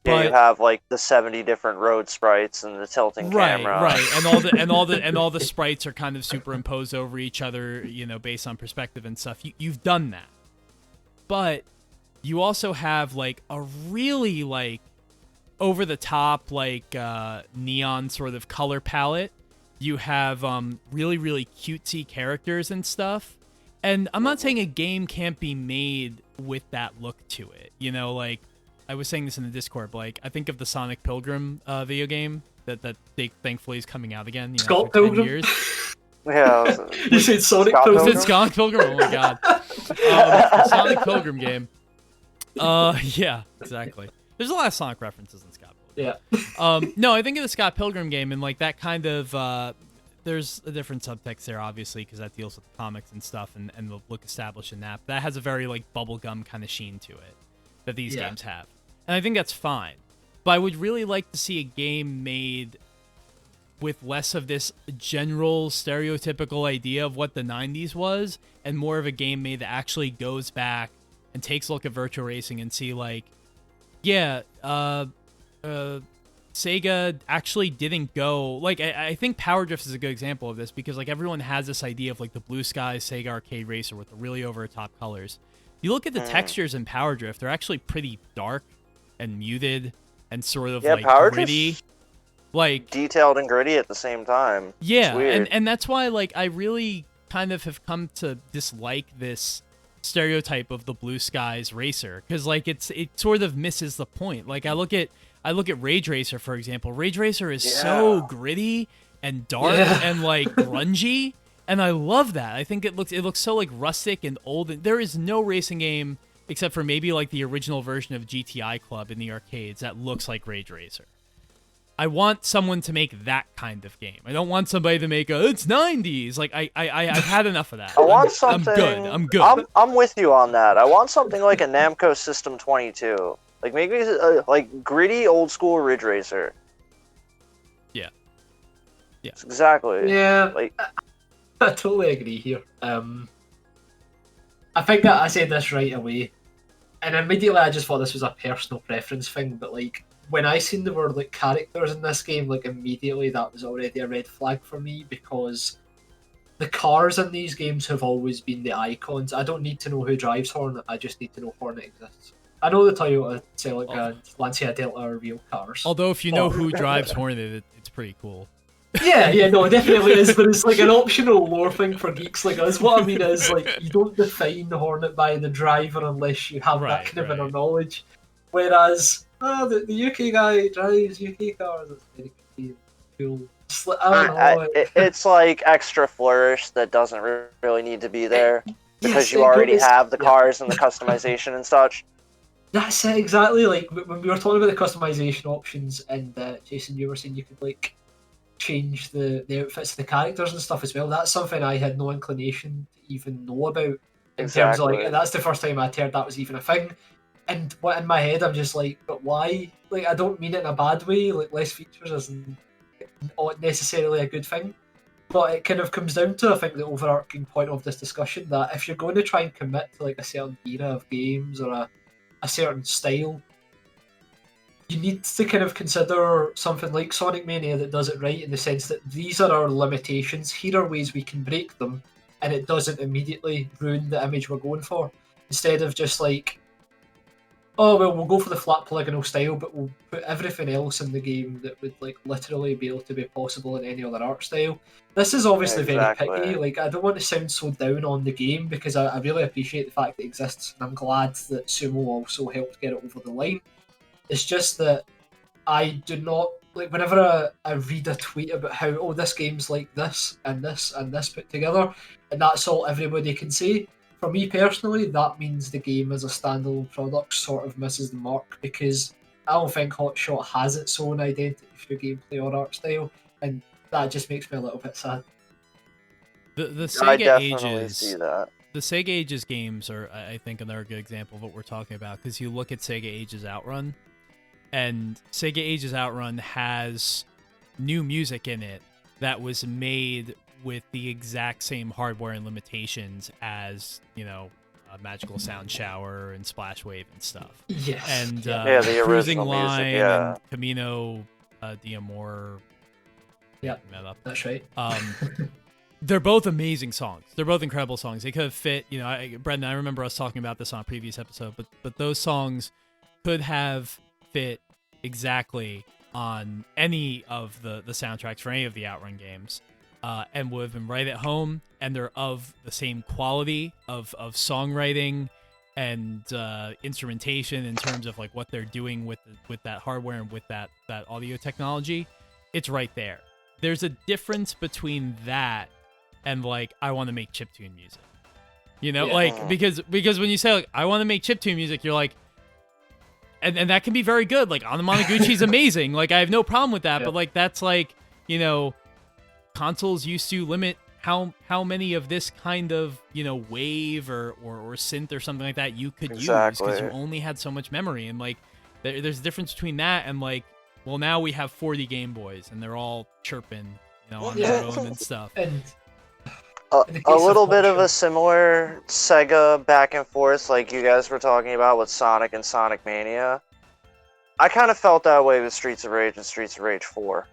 Yeah, you have like the 70 different road sprites and the tilting camera. Right, and all the sprites are kind of superimposed over each other, you know, based on perspective and stuff. You've done that, but you also have like a really like over the top like neon sort of color palette. You have really really cutesy characters and stuff, and I'm not saying a game can't be made with that look to it. You know, like. I was saying this in the Discord, but like I think of the Sonic Pilgrim video game that they thankfully is coming out again. You know, Scott after 10 Pilgrim? years. Yeah. You said Sonic Scott Pilgrim? You said Sonic Pilgrim? Oh my god. The Sonic Pilgrim game. Yeah, exactly. There's a lot of Sonic references in Scott Pilgrim. Yeah. No, I think of the Scott Pilgrim game and like that kind of there's a different subtext there, obviously, because that deals with the comics and stuff and the look established in that. But that has a very like bubblegum kind of sheen to it that these games have. And I think that's fine. But I would really like to see a game made with less of this general stereotypical idea of what the 90s was and more of a game made that actually goes back and takes a look at Virtua Racing and see like, yeah, Sega actually didn't go... Like, I think Power Drift is a good example of this because like everyone has this idea of like the Blue Sky Sega arcade racer with the really over-the-top colors. You look at the textures in Power Drift, they're actually pretty dark and muted and sort of like Power gritty, like detailed and gritty at the same time. Yeah, and that's why like I really kind of have come to dislike this stereotype of the Blue Skies racer because like it sort of misses the point. Like I look at Rage Racer, for example. Rage Racer is so gritty and dark and like grungy, and I love that. I think it looks so like rustic and old. There is no racing game except for maybe like the original version of GTI Club in the arcades that looks like Rage Racer. I want someone to make that kind of game. I don't want somebody to make it's 90s. Like I've had enough of that. I want something. I'm good. I'm with you on that. I want something like a Namco System 22. Like maybe like gritty old school Ridge Racer. Yeah. Exactly. Yeah. Like I totally agree here. I think that I said this right away, and immediately I just thought this was a personal preference thing. But like when I seen the word like characters in this game, like immediately that was already a red flag for me because the cars in these games have always been the icons. I don't need to know who drives Hornet. I just need to know Hornet exists. I know the Toyota Celica and Lancia Delta are real cars. Although if you know who drives Hornet, it's pretty cool. Yeah, no, it definitely is, but it's like an optional lore thing for geeks like us. What I mean is, like, you don't define the Hornet by the driver unless you have that kind of inner knowledge. Whereas, the UK guy drives UK cars, it's very cool. I don't know. It's like extra flourish that doesn't really need to be there because you already have the cars and the customization and such. That's it, exactly. Like, when we were talking about the customization options, and Jason, you were saying you could, like, change the outfits of the characters and stuff as well. That's something I had no inclination to even know about. In terms of like, that's the first time I'd heard that was even a thing. And what in my head I'm just like, but why? Like I don't mean it in a bad way. Like less features isn't necessarily a good thing. But it kind of comes down to I think the overarching point of this discussion that if you're going to try and commit to like a certain era of games or a certain style, you need to kind of consider something like Sonic Mania that does it right in the sense that these are our limitations. Here are ways we can break them, and it doesn't immediately ruin the image we're going for. Instead of just like, oh well, we'll go for the flat polygonal style, but we'll put everything else in the game that would like literally be able to be possible in any other art style. This is obviously Exactly. very picky. Like, I don't want to sound so down on the game because I really appreciate the fact that it exists, and I'm glad that Sumo also helped get it over the line. It's just that I do not like whenever I read a tweet about how, oh, this game's like this and this and this put together, and that's all everybody can say. For me personally, that means the game as a standalone product sort of misses the mark, because I don't think Hotshot has its own identity through gameplay or art style, and that just makes me a little bit sad. The I Sega definitely see Ages, that. the Sega Ages games are, I think, another good example of what we're talking about, because you look at Sega Ages Outrun, and Sega Ages Outrun has new music in it that was made with the exact same hardware and limitations as, you know, Magical Sound Shower and Splash Wave and stuff. Yes. And Yeah, the Cruising original music, Line yeah. and Camino D'Amor. Yeah, That up. that's right. They're both amazing songs. They're both incredible songs. They could have fit, you know, Brendan, I remember us talking about this on a previous episode, but those songs could have fit exactly on any of the soundtracks for any of the Outrun games, and would have been right at home, and they're of the same quality of songwriting and instrumentation in terms of like what they're doing with that hardware and with that audio technology. It's right there. There's a difference between that and like, I want to make chiptune music, you know, Yeah. like because when you say like, I want to make chiptune music, you're like, and that can be very good. Like, Anamanaguchi's amazing. Like, I have no problem with that. Yeah. But like, that's like, you know, consoles used to limit how many of this kind of, you know, wave or synth or something like that you could use, because you only had so much memory. And like, there's a difference between that and like, well, now we have 40 Game Boys and they're all chirping, you know, on their own and stuff. And A little bit of a similar Sega back and forth, like you guys were talking about with Sonic and Sonic Mania. I kind of felt that way with Streets of Rage and Streets of Rage 4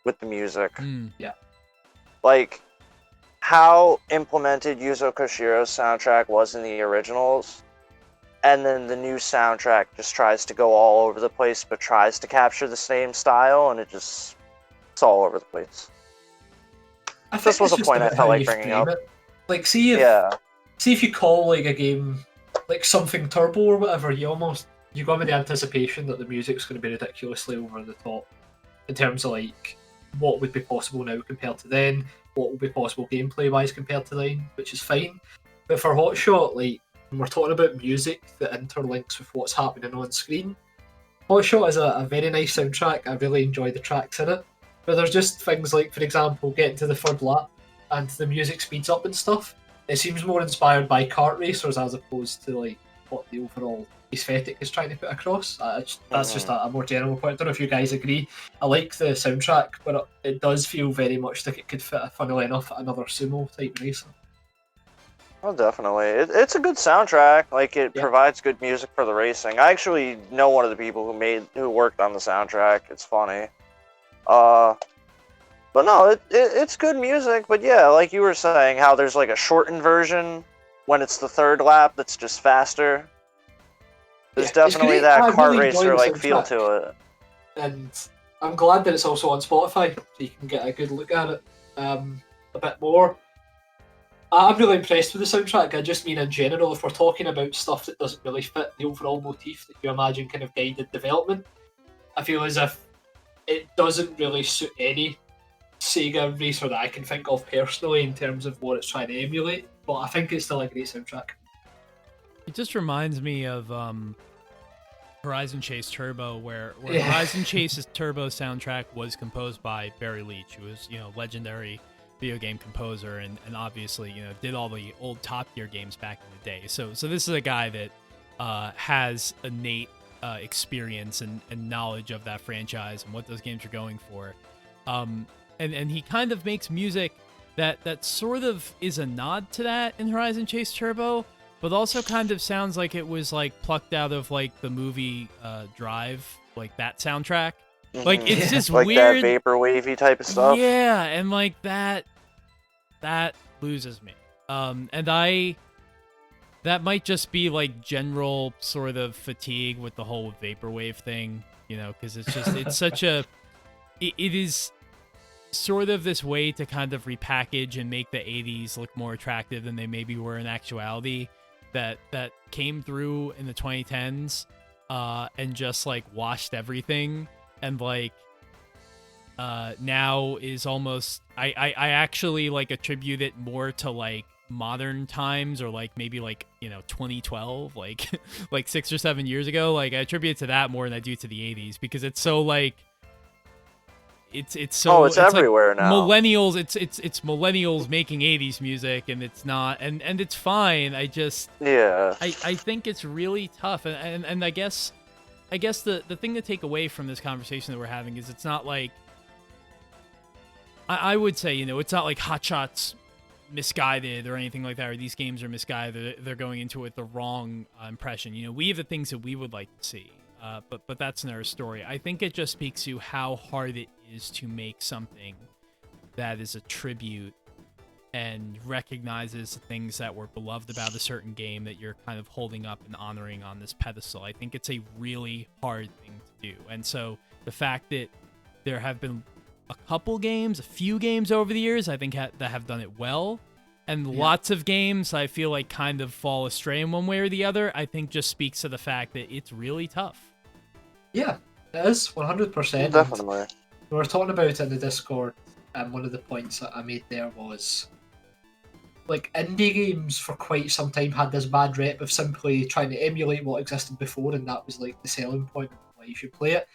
with the music. Yeah. Like, how implemented Yuzo Koshiro's soundtrack was in the originals, and then the new soundtrack just tries to go all over the place, but tries to capture the same style, and it's all over the place. I think This was it's a just point I about felt how like you bringing frame up. it. Like, see if you call like a game like something turbo or whatever, you go with the anticipation that the music's going to be ridiculously over the top in terms of like what would be possible now compared to then, what would be possible gameplay wise compared to then, which is fine. But for Hotshot, like, when we're talking about music that interlinks with what's happening on screen, Hotshot is a very nice soundtrack. I really enjoy the tracks in it. But there's just things like, for example, getting to the third lap and the music speeds up and stuff. It seems more inspired by kart racers as opposed to like what the overall aesthetic is trying to put across. That's just a more general point. I don't know if you guys agree. I like the soundtrack, but it does feel very much like it could fit, funnily enough, another sumo type racer. Oh, definitely. It's a good soundtrack. Like, it Yeah. provides good music for the racing. I actually know one of the people who worked on the soundtrack. It's funny. But no, it's good music. But yeah, like you were saying, how there's like a shortened version when it's the third lap that's just faster. There's Yeah, it's definitely great. that I kart really enjoy racer the like feel soundtrack. to it. And I'm glad that it's also on Spotify, so you can get a good look at it a bit more. I'm really impressed with the soundtrack. I just mean in general, if we're talking about stuff that doesn't really fit the overall motif that you imagine kind of guided development, I feel as if it doesn't really suit any Sega racer that I can think of personally in terms of what it's trying to emulate, but I think it's still a great soundtrack. It just reminds me of Horizon Chase Turbo, where Yeah. Horizon Chase's Turbo soundtrack was composed by Barry Leach, who was, you know, legendary video game composer and obviously, you know, did all the old Top Gear games back in the day. So this is a guy that has innate experience and knowledge of that franchise and what those games are going for. And he kind of makes music that sort of is a nod to that in Horizon Chase Turbo, but also kind of sounds like it was like plucked out of like the movie Drive, like that soundtrack. Like, it's just like weird. that vapor wavy type of stuff. Yeah, and like that loses me. And that might just be like general sort of fatigue with the whole vaporwave thing, you know, because it's such a, it is sort of this way to kind of repackage and make the 80s look more attractive than they maybe were in actuality, that came through in the 2010s and just like washed everything, and like now is almost, I actually like attribute it more to like modern times, or like maybe like, you know, 2012, like like 6 or 7 years ago. Like I attribute it to that more than I do to the 80s, because it's so like it's so it's everywhere like now. Millennials, it's millennials making 80s music, and it's not, and it's fine. I think it's really tough, and I guess the thing to take away from this conversation that we're having is it's not like, I would say, you know, it's not like Hotshot's misguided or anything like that, or these games are misguided. They're going into it with the wrong impression. You know, we have the things that we would like to see, but that's another story. I think it just speaks to how hard it is to make something that is a tribute and recognizes the things that were beloved about a certain game that you're kind of holding up and honoring on this pedestal. I think it's a really hard thing to do. And so the fact that there have been a few games over the years, I think that have done it well, and lots of games I feel like kind of fall astray in one way or the other, I think just speaks to the fact that it's really tough. Yeah, it is 100%. Definitely. We were talking about it in the Discord, and one of the points that I made there was, like, indie games for quite some time had this bad rep of simply trying to emulate what existed before, and that was like the selling point of why you should play it.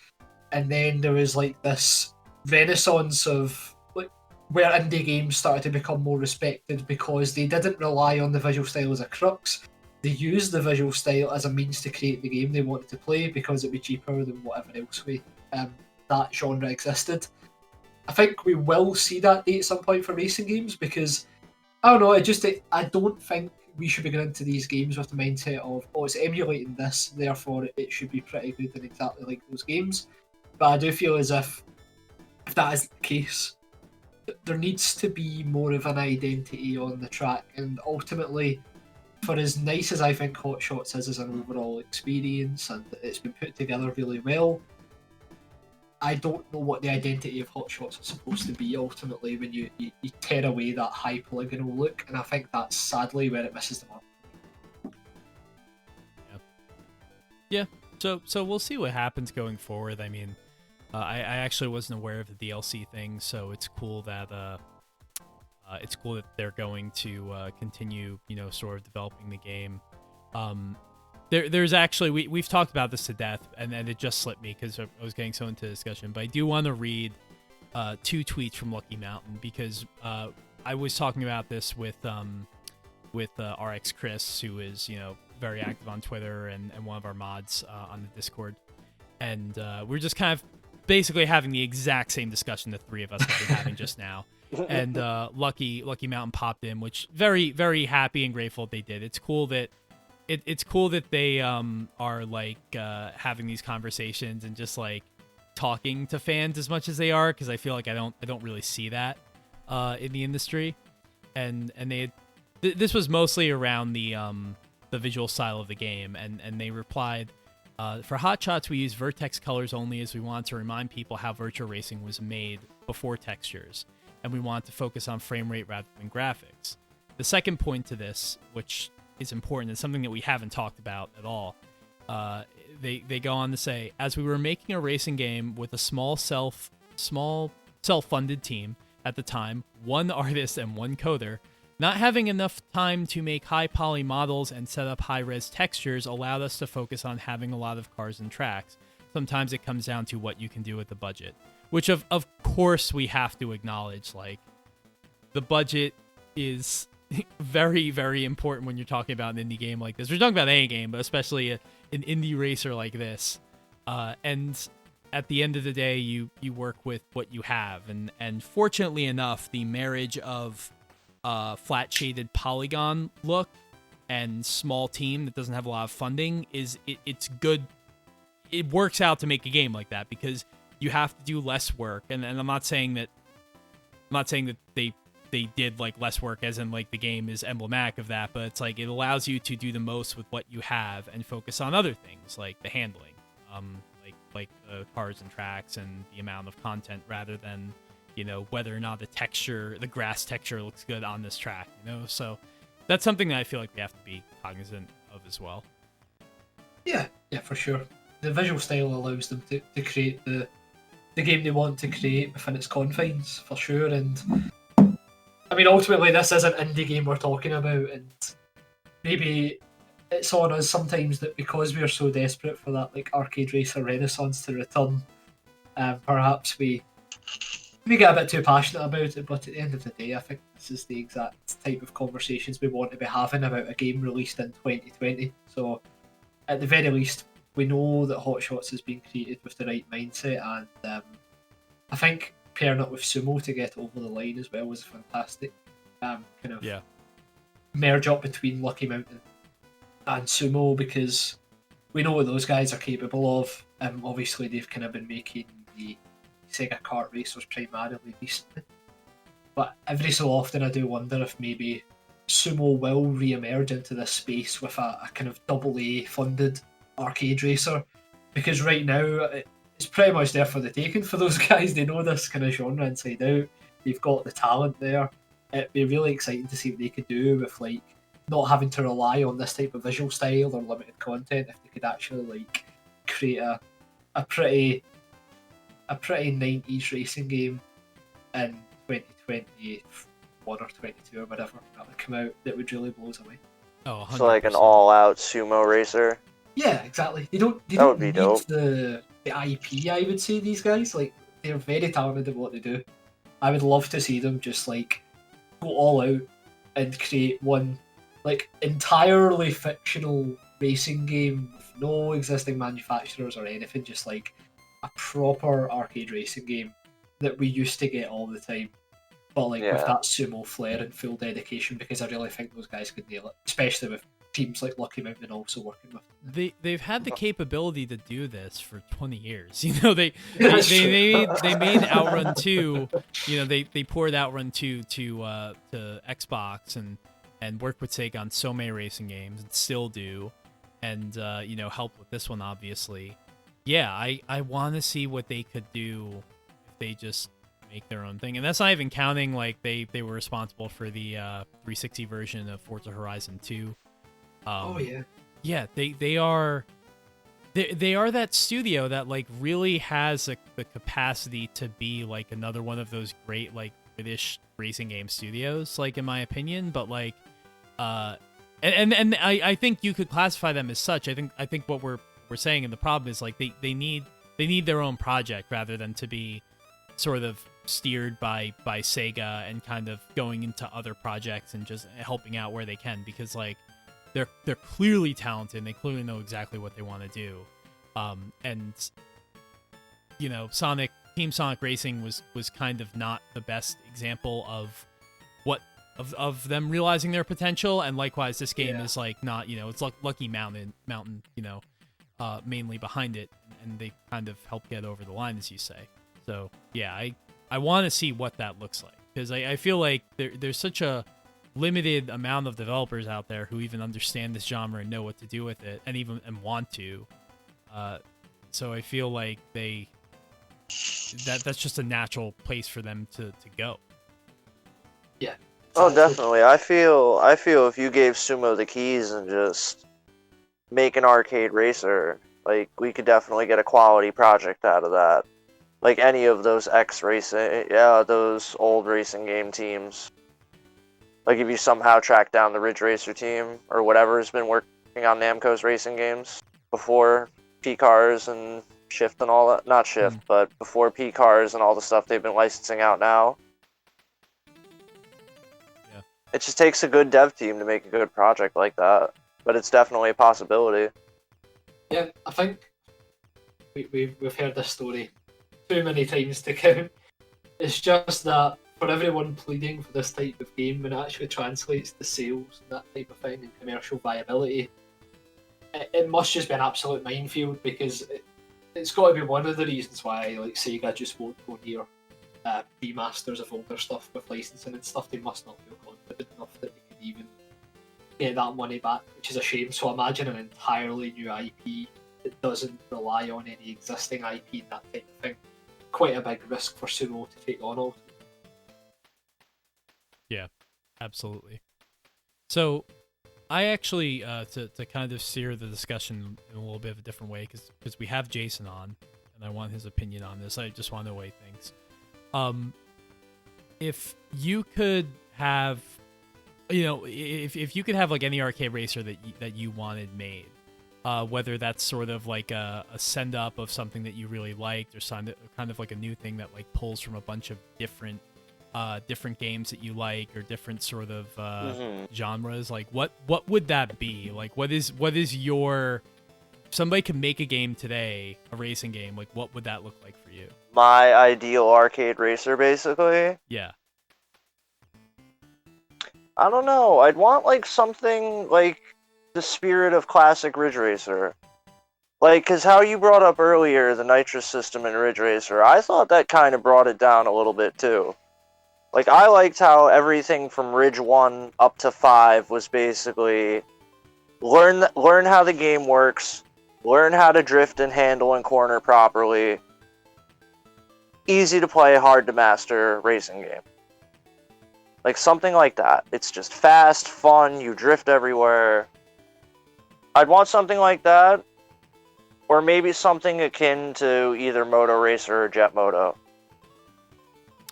And then there was like this renaissance of like where indie games started to become more respected because they didn't rely on the visual style as a crux. They used the visual style as a means to create the game they wanted to play because it'd be cheaper than whatever else way that genre existed. I think we will see that day at some point for racing games, because I don't know, I don't think we should be going into these games with the mindset of, oh, it's emulating this, therefore it should be pretty good and exactly like those games. But I do feel as if that is the case, there needs to be more of an identity on the track, and ultimately, for as nice as I think Hotshots is as an overall experience, and it's been put together really well, I don't know what the identity of Hotshots is supposed to be ultimately when you tear away that high polygonal look, and I think that's sadly where it misses the mark. Yeah. So we'll see what happens going forward. I mean, I actually wasn't aware of the DLC thing, so it's cool that they're going to continue, you know, sort of developing the game. There's actually, we've talked about this to death, and then it just slipped me because I was getting so into discussion. But I do want to read 2 tweets from Lucky Mountain, because I was talking about this with RX Chris, who is, you know, very active on Twitter and one of our mods on the Discord, and we're just kind of basically having the exact same discussion the three of us have been having just now. And Lucky Mountain popped in, which very, very happy and grateful they did. It's cool that they are like having these conversations and just like talking to fans as much as they are, because I feel like I don't really see that in the industry. And this was mostly around the visual style of the game, and they replied, for Hotshots, we use vertex colors only as we want to remind people how Virtua Racing was made before textures, and we want to focus on frame rate rather than graphics. The second point to this, which is important and something that we haven't talked about at all, they go on to say, as we were making a racing game with a small self-funded team at the time, 1 artist and 1 coder, not having enough time to make high poly models and set up high res textures allowed us to focus on having a lot of cars and tracks. Sometimes it comes down to what you can do with the budget, which of course we have to acknowledge. Like, the budget is very, very important when you're talking about an indie game like this. We're talking about any game, but especially an indie racer like this. And at the end of the day, you work with what you have. And fortunately enough, the marriage of flat shaded polygon look and small team that doesn't have a lot of funding it's good. It works out to make a game like that, because you have to do less work. And I'm not saying that they they did like less work, as in like the game is emblematic of that, but it's like it allows you to do the most with what you have and focus on other things like the handling, like the cars and tracks and the amount of content, rather than, you know, whether or not the grass texture looks good on this track, you know. So that's something that I feel like we have to be cognizant of as well. Yeah, for sure. The visual style allows them to create the game they want to create within its confines, for sure. And I mean, ultimately, this is an indie game we're talking about, and maybe it's on us sometimes that because we're so desperate for that like arcade racer renaissance to return, perhaps we get a bit too passionate about it. But at the end of the day, I think this is the exact type of conversations we want to be having about a game released in 2020. So at the very least, we know that Hotshots has been created with the right mindset, and I think pairing it with Sumo to get over the line as well was a fantastic kind of merge up between Lucky Mountain and Sumo, because we know what those guys are capable of. Obviously, they've kind of been making the Sega kart racers primarily recently, but every so often I do wonder if maybe Sumo will re-emerge into this space with a kind of AA funded arcade racer, because right now it's pretty much there for the taking for those guys. They know this kind of genre inside out. They've got the talent there. It'd be really exciting to see what they could do with like not having to rely on this type of visual style or limited content. If they could actually like create a pretty 90s racing game in 2021 or 22 or whatever that would come out, that would really blow us away. Oh, 100%. So like an all-out sumo racer. Yeah, exactly. They don't need dope. the IP, I would say, these guys. Like, they're very talented at what they do. I would love to see them just like go all out and create one like entirely fictional racing game with no existing manufacturers or anything, just like a proper arcade racing game that we used to get all the time, but like with that sumo flair and full dedication, because I really think those guys could nail it, especially with teams like Lucky Mountain also working with them. They've had the capability to do this for 20 years. You know, they made Outrun 2. You know, they poured Outrun 2 to Xbox and worked with Sega on so many racing games and still do, and you know, helped with this one obviously. Yeah, I want to see what they could do if they just make their own thing, and that's not even counting like they were responsible for the 360 version of Forza Horizon 2. Yeah, they are that studio that like really has the capacity to be like another one of those great like British racing game studios, like in my opinion. But like, and I think you could classify them as such. I think what we're saying, and the problem is like they need their own project rather than to be sort of steered by Sega and kind of going into other projects and just helping out where they can, because like they're clearly talented and they clearly know exactly what they want to do. And you know, Team Sonic Racing was kind of not the best example of them realizing their potential, and likewise this game is like not, you know, it's like Lucky Mountain, you know, mainly behind it, and they kind of help get over the line, as you say. So yeah, I want to see what that looks like, because I feel like there's such a limited amount of developers out there who even understand this genre and know what to do with it, and want to. So I feel like that's just a natural place for them to go. Yeah. Oh, definitely. I feel if you gave Sumo the keys and just make an arcade racer, like we could definitely get a quality project out of that. Like any of those those old racing game teams. Like if you somehow track down the Ridge Racer team or whatever has been working on Namco's racing games before P-Cars and Shift and all that. Not Shift, but before P-Cars and all the stuff they've been licensing out now. Yeah. It just takes a good dev team to make a good project like that. But it's definitely a possibility. Yeah, I think we've heard this story too many times to count. It's just that for everyone pleading for this type of game, when it actually translates to sales and that type of thing and commercial viability, it must just be an absolute minefield, because it's got to be one of the reasons why like Sega just won't go near remasters of older stuff with licensing and stuff, they must not feel confident enough that they could even get that money back, which is a shame. So imagine an entirely new IP that doesn't rely on any existing IP and that type of thing. Quite a big risk for Sumo to take on all. Yeah, absolutely. So I actually, to kind of steer the discussion in a little bit of a different way, because we have Jayson on, and I want his opinion on this. I just want to weigh things. If you could have, if you could have like any arcade racer that you wanted made, whether that's sort of like a send up of something that you really liked, or kind of like a new thing that like pulls from a bunch of different games that you like, or different sort of genres, like what would that be? Like what is your, somebody could make a game today, a racing game, like what would that look like for you? My ideal arcade racer, basically? Yeah. I don't know. I'd want like something like the spirit of classic Ridge Racer. Like, because how you brought up earlier the nitrous system in Ridge Racer, I thought that kind of brought it down a little bit too. Like, I liked how everything from Ridge 1 up to 5 was basically learn how the game works, learn how to drift and handle and corner properly. Easy to play, hard to master racing game. Like, something like that. It's just fast, fun, you drift everywhere. I'd want something like that, or maybe something akin to either Moto Racer or Jet Moto.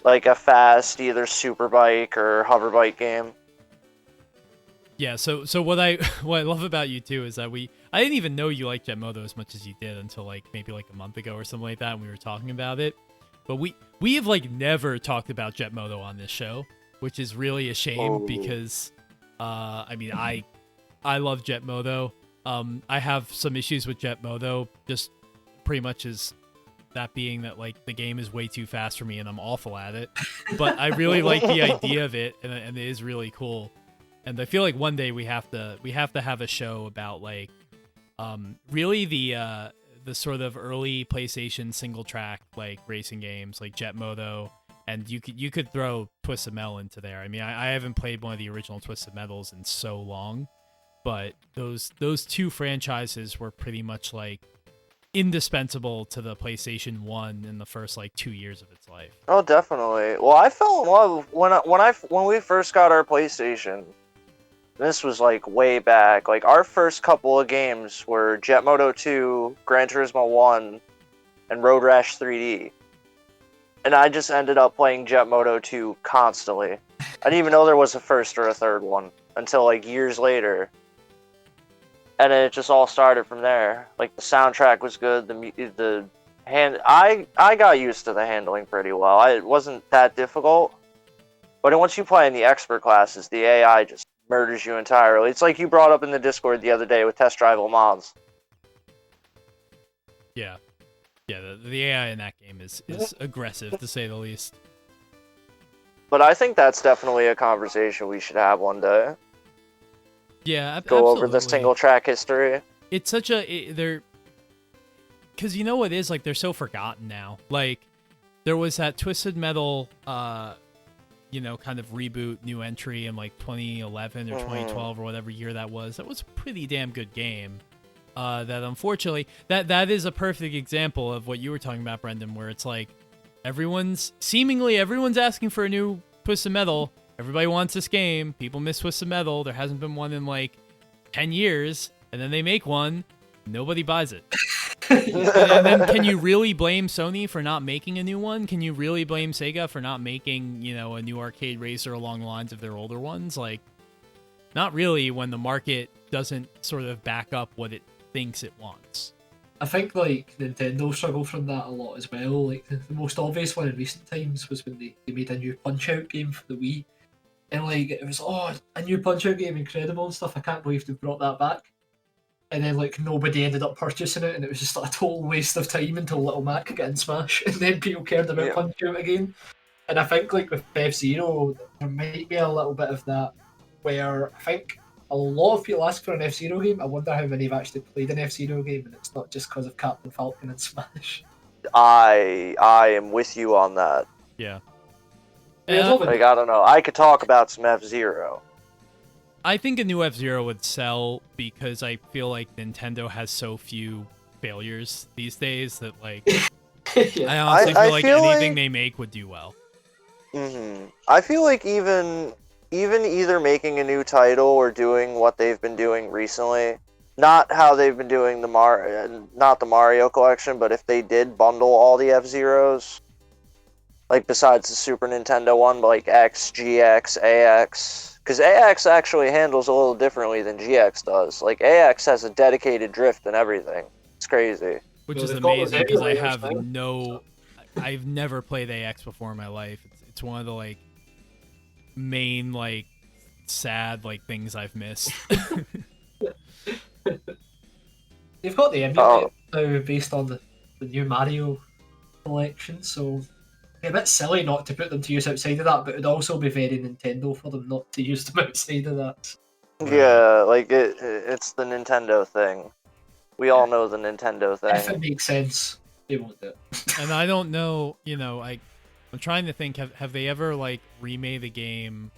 Like a fast either superbike or hoverbike game. Yeah, so what I love about you too is that I didn't even know you liked Jet Moto as much as you did until like maybe like a month ago or something like that, and we were talking about it. But we have like never talked about Jet Moto on this show, which is really a shame because I mean I love Jet Moto. I have some issues with Jet Moto, just pretty much as that being that like the game is way too fast for me and I'm awful at it. But I really like the idea of it, and it is really cool. And I feel like one day we have to have a show about like really the sort of early PlayStation single track like racing games like Jet Moto, and you could throw Twisted Metal into there. I mean, I haven't played one of the original Twisted Metals in so long, but those two franchises were pretty much like indispensable to the PlayStation 1 in the first like 2 years of its life. Oh, definitely. Well, I fell in love when we first got our PlayStation. This was like way back. Like our first couple of games were Jet Moto 2, Gran Turismo 1, and Road Rash 3D. And I just ended up playing Jet Moto 2 constantly. I didn't even know there was a first or a third one until like years later. And it just all started from there. Like the soundtrack was good. I got used to the handling pretty well. It wasn't that difficult. But once you play in the expert classes, the AI just murders you entirely. It's like you brought up in the Discord the other day with Test Drive Le Mans. Yeah. Yeah, the AI in that game is aggressive, to say the least. But I think that's definitely a conversation we should have one day. Yeah, go over the single track history. It's such they're, because you know what it is, like they're so forgotten now. Like there was that Twisted Metal kind of reboot new entry in like 2011 or 2012 or whatever year that was. That was a pretty damn good game. That unfortunately that is a perfect example of what you were talking about, Brendan, where it's like everyone's asking for a new Twisted Metal. Everybody wants this game. People miss Twisted Metal. There hasn't been one in like 10 years. And then they make one. Nobody buys it. And then can you really blame Sony for not making a new one? Can you really blame Sega for not making, a new arcade racer along the lines of their older ones? Like, not really, when the market doesn't sort of back up what it thinks it wants. I think like Nintendo struggle from that a lot as well. Like the most obvious one in recent times was when they made a new Punch-Out game for the Wii. And like it was a new Punch-Out game, incredible and stuff. I can't believe they brought that back. And then like nobody ended up purchasing it, and it was just like a total waste of time until Little Mac got in Smash, and then people cared about Punch-Out again. And I think like with F-Zero, there might be a little bit of that, where I think a lot of people ask for an F-Zero game. I wonder how many have actually played an F-Zero game, and it's not just because of Captain Falcon and Smash. I am with you on that. Yeah. Yeah, Uh, Like, I don't know. I could talk about some F-Zero. I think a new F-Zero would sell because I feel like Nintendo has so few failures these days that, like, yeah. I honestly I feel like feel anything like- they make would do well. I feel like even either making a new title or doing what they've been doing recently, not how they've been doing not the Mario collection, but if they did bundle all the F-Zeros, like besides the Super Nintendo one, but like X, GX, AX, because AX actually handles a little differently than GX does. Like AX has a dedicated drift and everything. It's crazy. Which Well, is they've got those amazing because I emulators now. I've never played AX before in my life. It's one of the like main like sad like things I've missed. They've got the emulator now based on the new Mario collection, so it's a bit silly not to put them to use outside of that, but it would also be very Nintendo for them not to use them outside of that. Right. Yeah, like it's the Nintendo thing. We all know the Nintendo If it thing. makes sense, they won't do it. And I don't know, I'm trying to think, have they ever like remade a game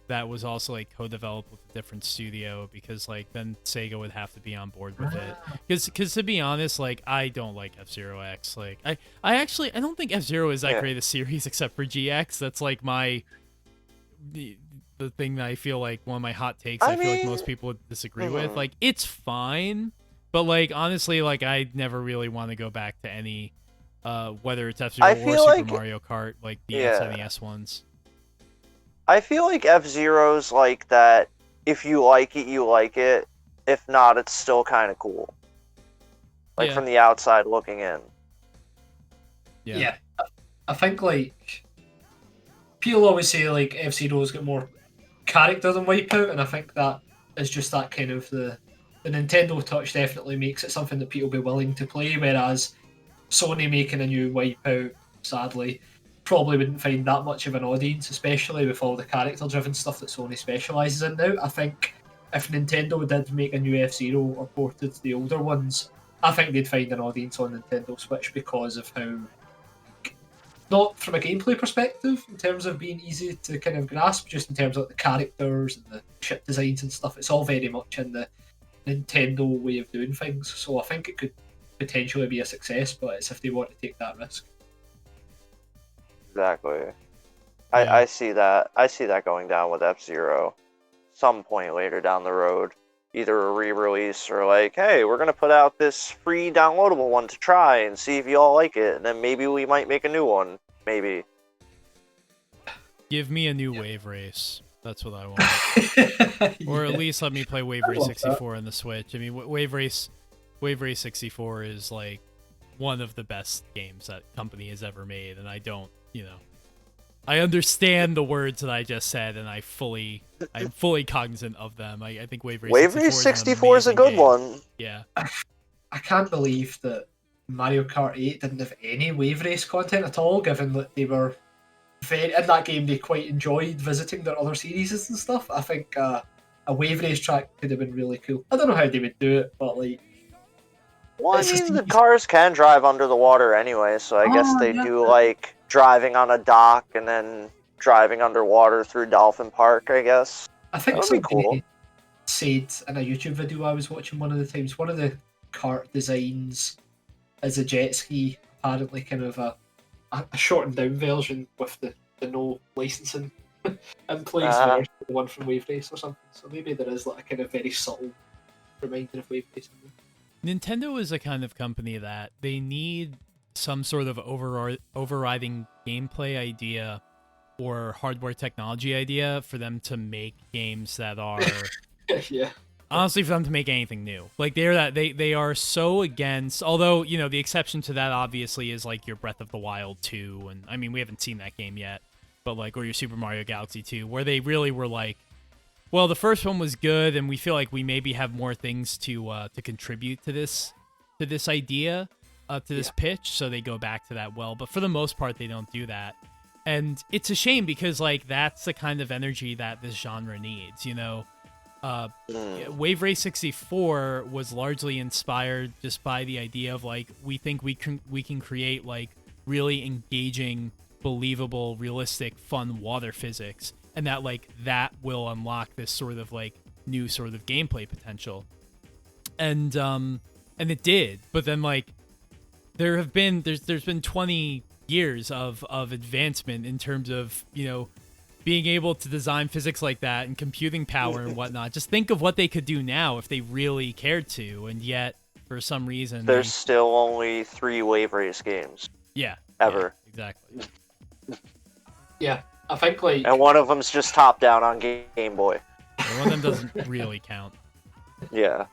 that was also like co-developed with a different studio? Because like then Sega would have to be on board with it. Because to be honest, like I don't like F-Zero X. Like I don't think F-Zero is that great a series except for GX. That's like the thing that I feel like one of my hot takes. I feel like most people would disagree with. Like it's fine, but like honestly, like I never really want to go back to any, whether it's F-Zero or Super Mario Kart, like the SNES ones. I feel like F-Zero's like that. If you like it, you like it. If not, it's still kind of cool. Like from the outside looking in. Yeah. I think like people always say like F-Zero's got more character than Wipeout, and I think that is just that kind of the Nintendo touch definitely makes it something that people will be willing to play, whereas Sony making a new Wipeout, sadly, probably wouldn't find that much of an audience, especially with all the character-driven stuff that Sony specialises in now. I think if Nintendo did make a new F-Zero or ported the older ones, I think they'd find an audience on Nintendo Switch because of how, not from a gameplay perspective, in terms of being easy to kind of grasp, just in terms of the characters and the ship designs and stuff. It's all very much in the Nintendo way of doing things. So I think it could potentially be a success, but it's if they want to take that risk. Exactly. I see that. I see that going down with F-Zero. Some point later down the road. Either a re-release or like, hey, we're going to put out this free downloadable one to try and see if you all like it. And then maybe we might make a new one. Maybe. Give me a new Wave Race. That's what I want. Or at least let me play Wave Race 64 on the Switch. I mean, Wave Race 64 is like one of the best games that company has ever made, and I don't, I understand the words that I just said, and I'm fully cognizant of them. I think Wave Race 64 is a good one. Yeah. I can't believe that Mario Kart 8 didn't have any Wave Race content at all, given that they were in that game they quite enjoyed visiting their other series and stuff. I think a Wave Race track could have been really cool. I don't know how they would do it, but like... Well, I mean, the cars can drive under the water anyway, so I guess they do like driving on a dock and then driving underwater through Dolphin Park, I guess. I think that would be cool. Said in a YouTube video I was watching one of the times, one of the kart designs is a jet ski, apparently kind of a shortened down version with the no licensing in place versus the one from Wave Race or something. So maybe there is like a kind of very subtle reminder of Wave Race. Nintendo is a kind of company that they need some sort of overriding gameplay idea or hardware technology idea for them to make games that are honestly, for them to make anything new. Like they are so against, although the exception to that obviously is like your Breath of the Wild 2, and I mean we haven't seen that game yet, but like, or your Super Mario Galaxy 2, where they really were like, well, the first one was good, and we feel like we maybe have more things to contribute to this idea, to this pitch, so they go back to that well. But for the most part, they don't do that, and it's a shame because like that's the kind of energy that this genre needs. Wave Race 64 was largely inspired just by the idea of like we think we can create like really engaging believable, realistic, fun water physics, and that like that will unlock this sort of like new sort of gameplay potential. And it did, but then like there's been 20 years of advancement in terms of, you know, being able to design physics like that and computing power and whatnot. Just think of what they could do now if they really cared to, and yet for some reason There's still only 3 wave race games. Yeah. Ever. Yeah, exactly. Yeah, I think like. And one of them's just top down on Game Boy. And one of them doesn't really count. Yeah.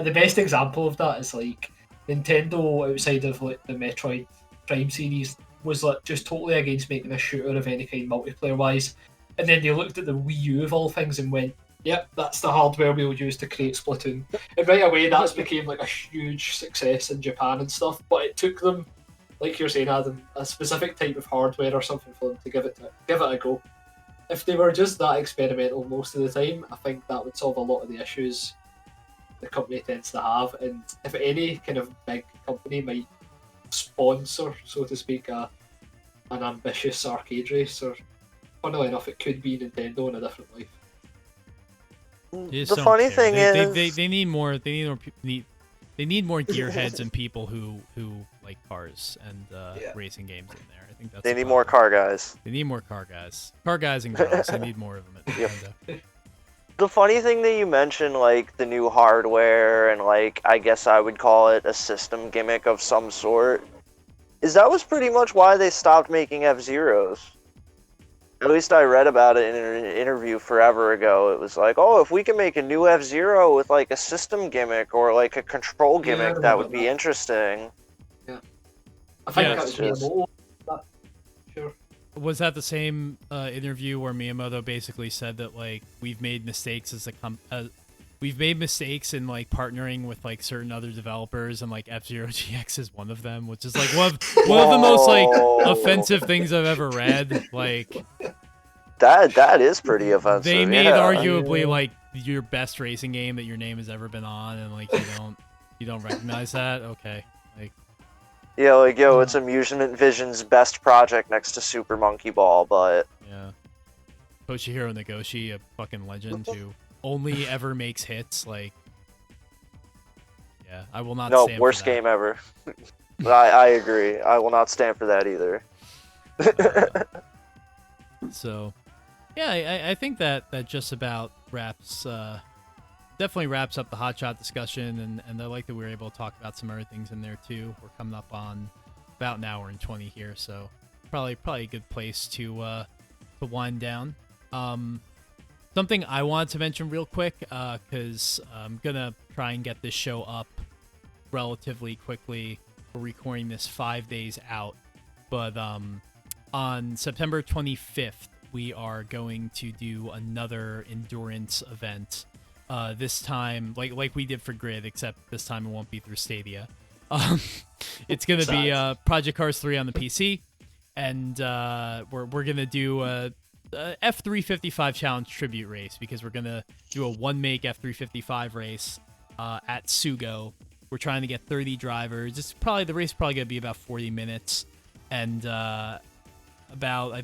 The best example of that is like Nintendo outside of like the Metroid Prime series was like just totally against making a shooter of any kind multiplayer wise, and then they looked at the Wii U of all things and went, "Yep, that's the hardware we'll use to create Splatoon." And right away, that's became like a huge success in Japan and stuff. But it took them, like you're saying, Adam, a specific type of hardware or something for them to give it a go. If they were just that experimental most of the time, I think that would solve a lot of the issues the company tends to have. And if any kind of big company might sponsor, so to speak, an ambitious arcade race, or funnily enough, it could be Nintendo in a different life. The funny thing is, they need more. They need more gearheads and people who like cars and racing games in there. I think that's. They need more car guys. They need more car guys and girls. They need more of them at Nintendo. Yep. The funny thing that you mentioned, like the new hardware and like I guess I would call it a system gimmick of some sort, is that was pretty much why they stopped making F-Zeros. At least I read about it in an interview forever ago. It was like, oh, if we can make a new F-Zero with like a system gimmick or like a control gimmick, that would be interesting. Yeah, I think that's just... Sure. Was that the same interview where Miyamoto basically said that like we've made mistakes as we've made mistakes in like partnering with like certain other developers, and like F-Zero GX is one of them, which is like one of the most like offensive things I've ever read. Like that is pretty offensive. They made arguably like your best racing game that your name has ever been on, and like you don't recognize that. Okay, like. Yeah, like, yo, it's Amusement Vision's best project next to Super Monkey Ball, but... Yeah. Toshihiro Nagoshi, a fucking legend who only ever makes hits, like... Yeah, I will not stand for that. No, worst game ever. I agree. I will not stand for that either. So, yeah, I think that just about definitely wraps up the Hotshot discussion, and I like that we were able to talk about some other things in there too. We're coming up on about an hour and 20 here, so probably a good place to wind down. Something I wanted to mention real quick, because I'm gonna try and get this show up relatively quickly. We're recording this 5 days out, but on September 25th we are going to do another endurance event. This time, like we did for Grid, except this time it won't be through Stadia. It's gonna be Project Cars 3 on the PC, and we're gonna do a F355 Challenge tribute race, because we're gonna do a one-make F355 race at Sugo. We're trying to get 30 drivers. The race is probably gonna be about 40 minutes, and I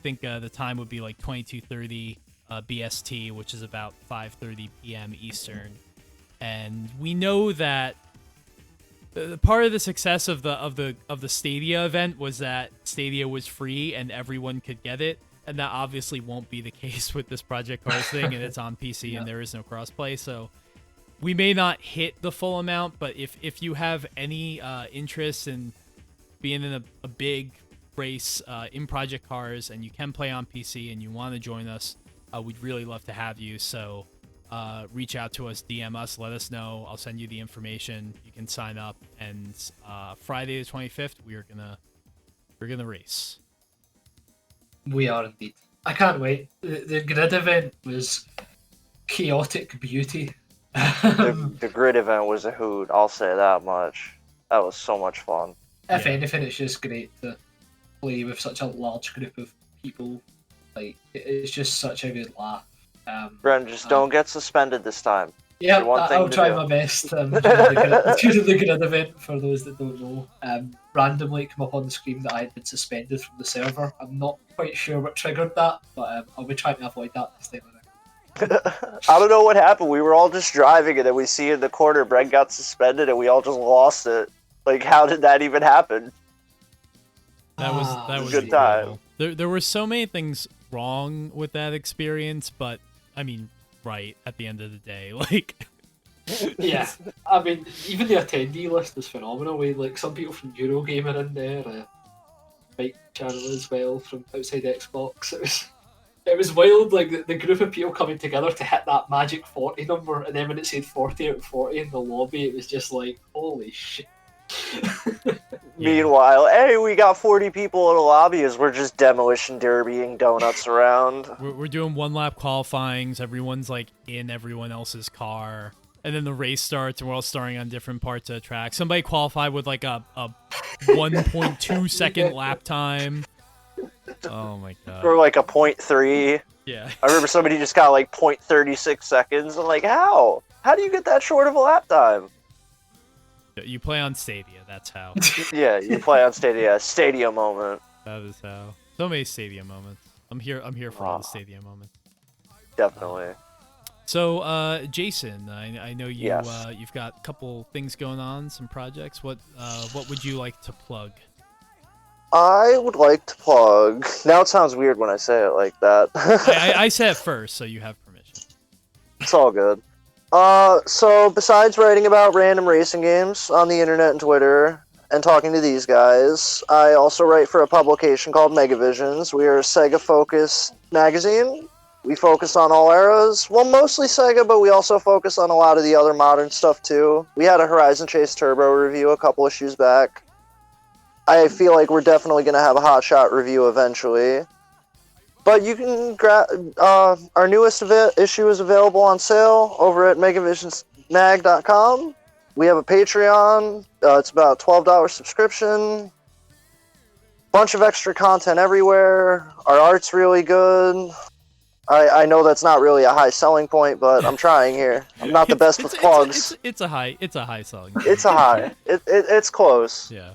think the time would be like 22:30. BST, which is about 5:30 p.m. Eastern, and we know that part of the success of the Stadia event was that Stadia was free and everyone could get it, and that obviously won't be the case with this Project Cars thing, and it's on PC and there is no crossplay, so we may not hit the full amount. But if you have any interest in being in a big race in Project Cars and you can play on PC and you want to join us, we'd really love to have you. So reach out to us, DM us, let us know. I'll send you the information. You can sign up, and Friday the 25th we're gonna race. We are indeed. I can't wait. The Grid event was chaotic beauty. The Grid event was a hoot, I'll say that much. That was so much fun. If anything, it's just great to play with such a large group of people. Like, it's just such a good laugh. Brent, just don't get suspended this time. Yeah, one thing I'll to try do. my best. During the grid event, for those that don't know, randomly it came up on the screen that I had been suspended from the server. I'm not quite sure what triggered that, but I'll be trying to avoid that this time around. I don't know what happened. We were all just driving, and then we see in the corner Brent got suspended, and we all just lost it. Like, how did that even happen? That was good time. There were so many things wrong with that experience, but I mean, right at the end of the day, like. Yeah, I mean, even the attendee list is phenomenal. Like some people from Eurogame are in there, Mike channel as well from outside Xbox. It was wild, like the group of people coming together to hit that magic 40 number, and then when it said 40 out of 40 in the lobby, it was just like, holy shit. Meanwhile, hey, we got 40 people in a lobby as we're just demolition derbying donuts around. We're doing one lap qualifyings. Everyone's like in everyone else's car. And then the race starts, and we're all starting on different parts of the track. Somebody qualified with like a 1.2 second lap time. Oh my god. Or like a 0.3. Yeah. I remember somebody just got like 0.36 seconds. I'm like, how? How do you get that short of a lap time? You play on Stadia, that's how. Yeah, you play on Stadia. Stadia moment. That is how. So many Stadia moments. I'm here for all the Stadia moments. Definitely. So, Jason, I know you Yes. you've got a couple things going on, some projects. What would you like to plug? I would like to plug. Now it sounds weird when I say it like that. I said it first, so you have permission. It's all good. So besides writing about random racing games on the internet and Twitter and talking to these guys, I also write for a publication called Megavisions. We are a Sega-focused magazine. We focus on all eras. Well, mostly Sega, but we also focus on a lot of the other modern stuff too. We had a Horizon Chase Turbo review a couple issues back. I feel like we're definitely going to have a Hotshot review eventually. But you can grab our newest issue is available on sale over at megavisionsmag.com. We have a Patreon. It's about $12 subscription. Bunch of extra content everywhere. Our art's really good. I know that's not really a high selling point, but I'm trying here. I'm not the best with plugs. It's a high selling point. It's a high. It's close. Yeah.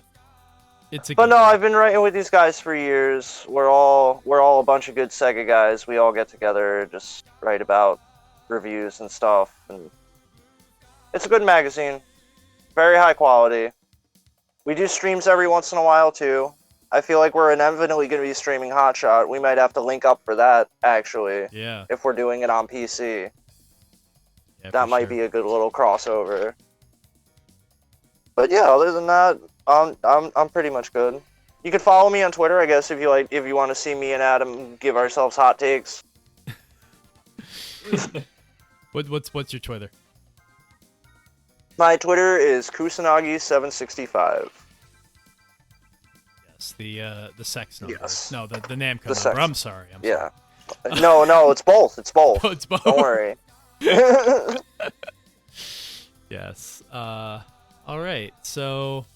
But no, I've been writing with these guys for years. We're all a bunch of good Sega guys. We all get together, just write about reviews and stuff. And it's a good magazine, very high quality. We do streams every once in a while too. I feel like we're inevitably going to be streaming Hotshot. We might have to link up for that actually. Yeah. If we're doing it on PC, yeah, that might be a good little crossover. But yeah, other than that, I'm pretty much good. You can follow me on Twitter, I guess, if you want to see me and Adam give ourselves hot takes. What's your Twitter? My Twitter is Kusanagi765. Yes, the sex number. Yes. No, the Namco The number. sex. I'm sorry. Yeah. No, it's both. It's both. Oh, it's both. Don't worry. Yes. All right. So,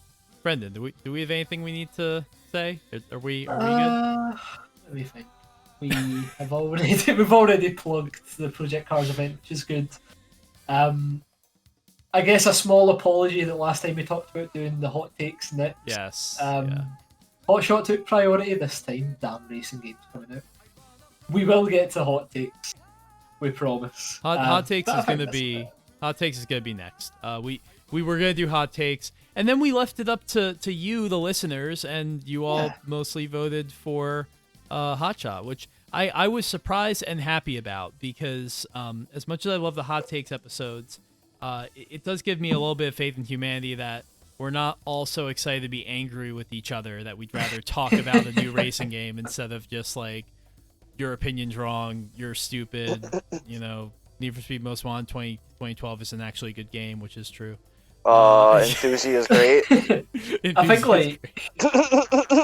Brendan, do we have anything we need to say? Are we good? Let me think. We've already plugged the Project Cars event, which is good. I guess a small apology that last time we talked about doing the hot takes next. Yes. Hotshot took priority this time. Damn racing games coming out. We will get to hot takes. We promise. Hot takes is gonna be next. We were gonna do hot takes, and then we left it up to you, the listeners, and you all mostly voted for Hotshot, which I was surprised and happy about because as much as I love the hot takes episodes, it does give me a little bit of faith in humanity that we're not all so excited to be angry with each other that we'd rather talk about a new racing game instead of just like your opinion's wrong, you're stupid, Need for Speed Most Wanted 2012 isn't actually a good game, which is true. Enthusi is great. I think, like,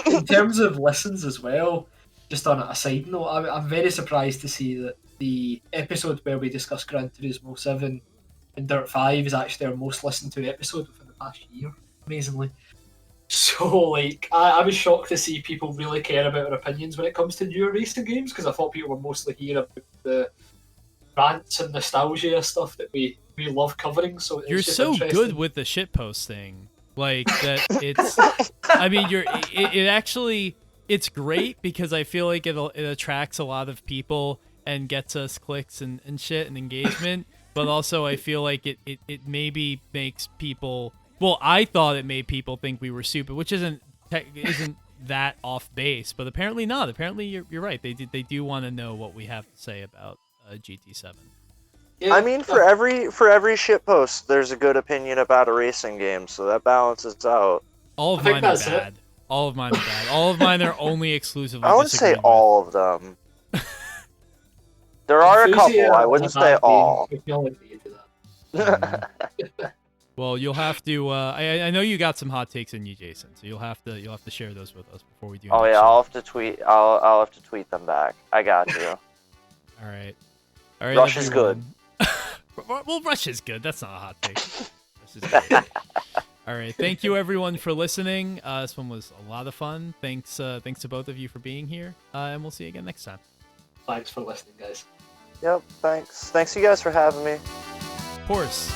in terms of listens as well, just on a side note, I'm very surprised to see that the episode where we discussed Gran Turismo 7 and Dirt 5 is actually our most listened to episode within the past year, amazingly. So, like, I was shocked to see people really care about our opinions when it comes to newer racing games, because I thought people were mostly here about the rants and nostalgia stuff that we we love covering. So it's You're just so interesting. good with the shit posting, like that. It's, I mean, it actually, it's great because I feel like it attracts a lot of people and gets us clicks and shit and engagement. But also, I feel like it maybe makes people. Well, I thought it made people think we were stupid, which isn't that off base, but apparently not. Apparently, you're right. They do want to know what we have to say about GT7. Yeah, I mean, for every shit post, there's a good opinion about a racing game, so that balances out. All of I think mine are that's it. bad. All of mine are bad. All of mine are only exclusively. I wouldn't say disagreed with. all of them. There are a couple. I wouldn't say all. If you only do that. Well, you'll have to. I know you got some hot takes in you, Jason. So you'll have to share those with us before we do. Oh next yeah, show. I'll have to tweet. I'll have to tweet them back. I got you. All right. All right. Rush is good. Well, Rush is good. That's not a hot take. Rush is good. All right. Thank you, everyone, for listening. This one was a lot of fun. Thanks to both of you for being here, and we'll see you again next time. Thanks for listening, guys. Yep. Thanks. Thanks you guys for having me. Of course.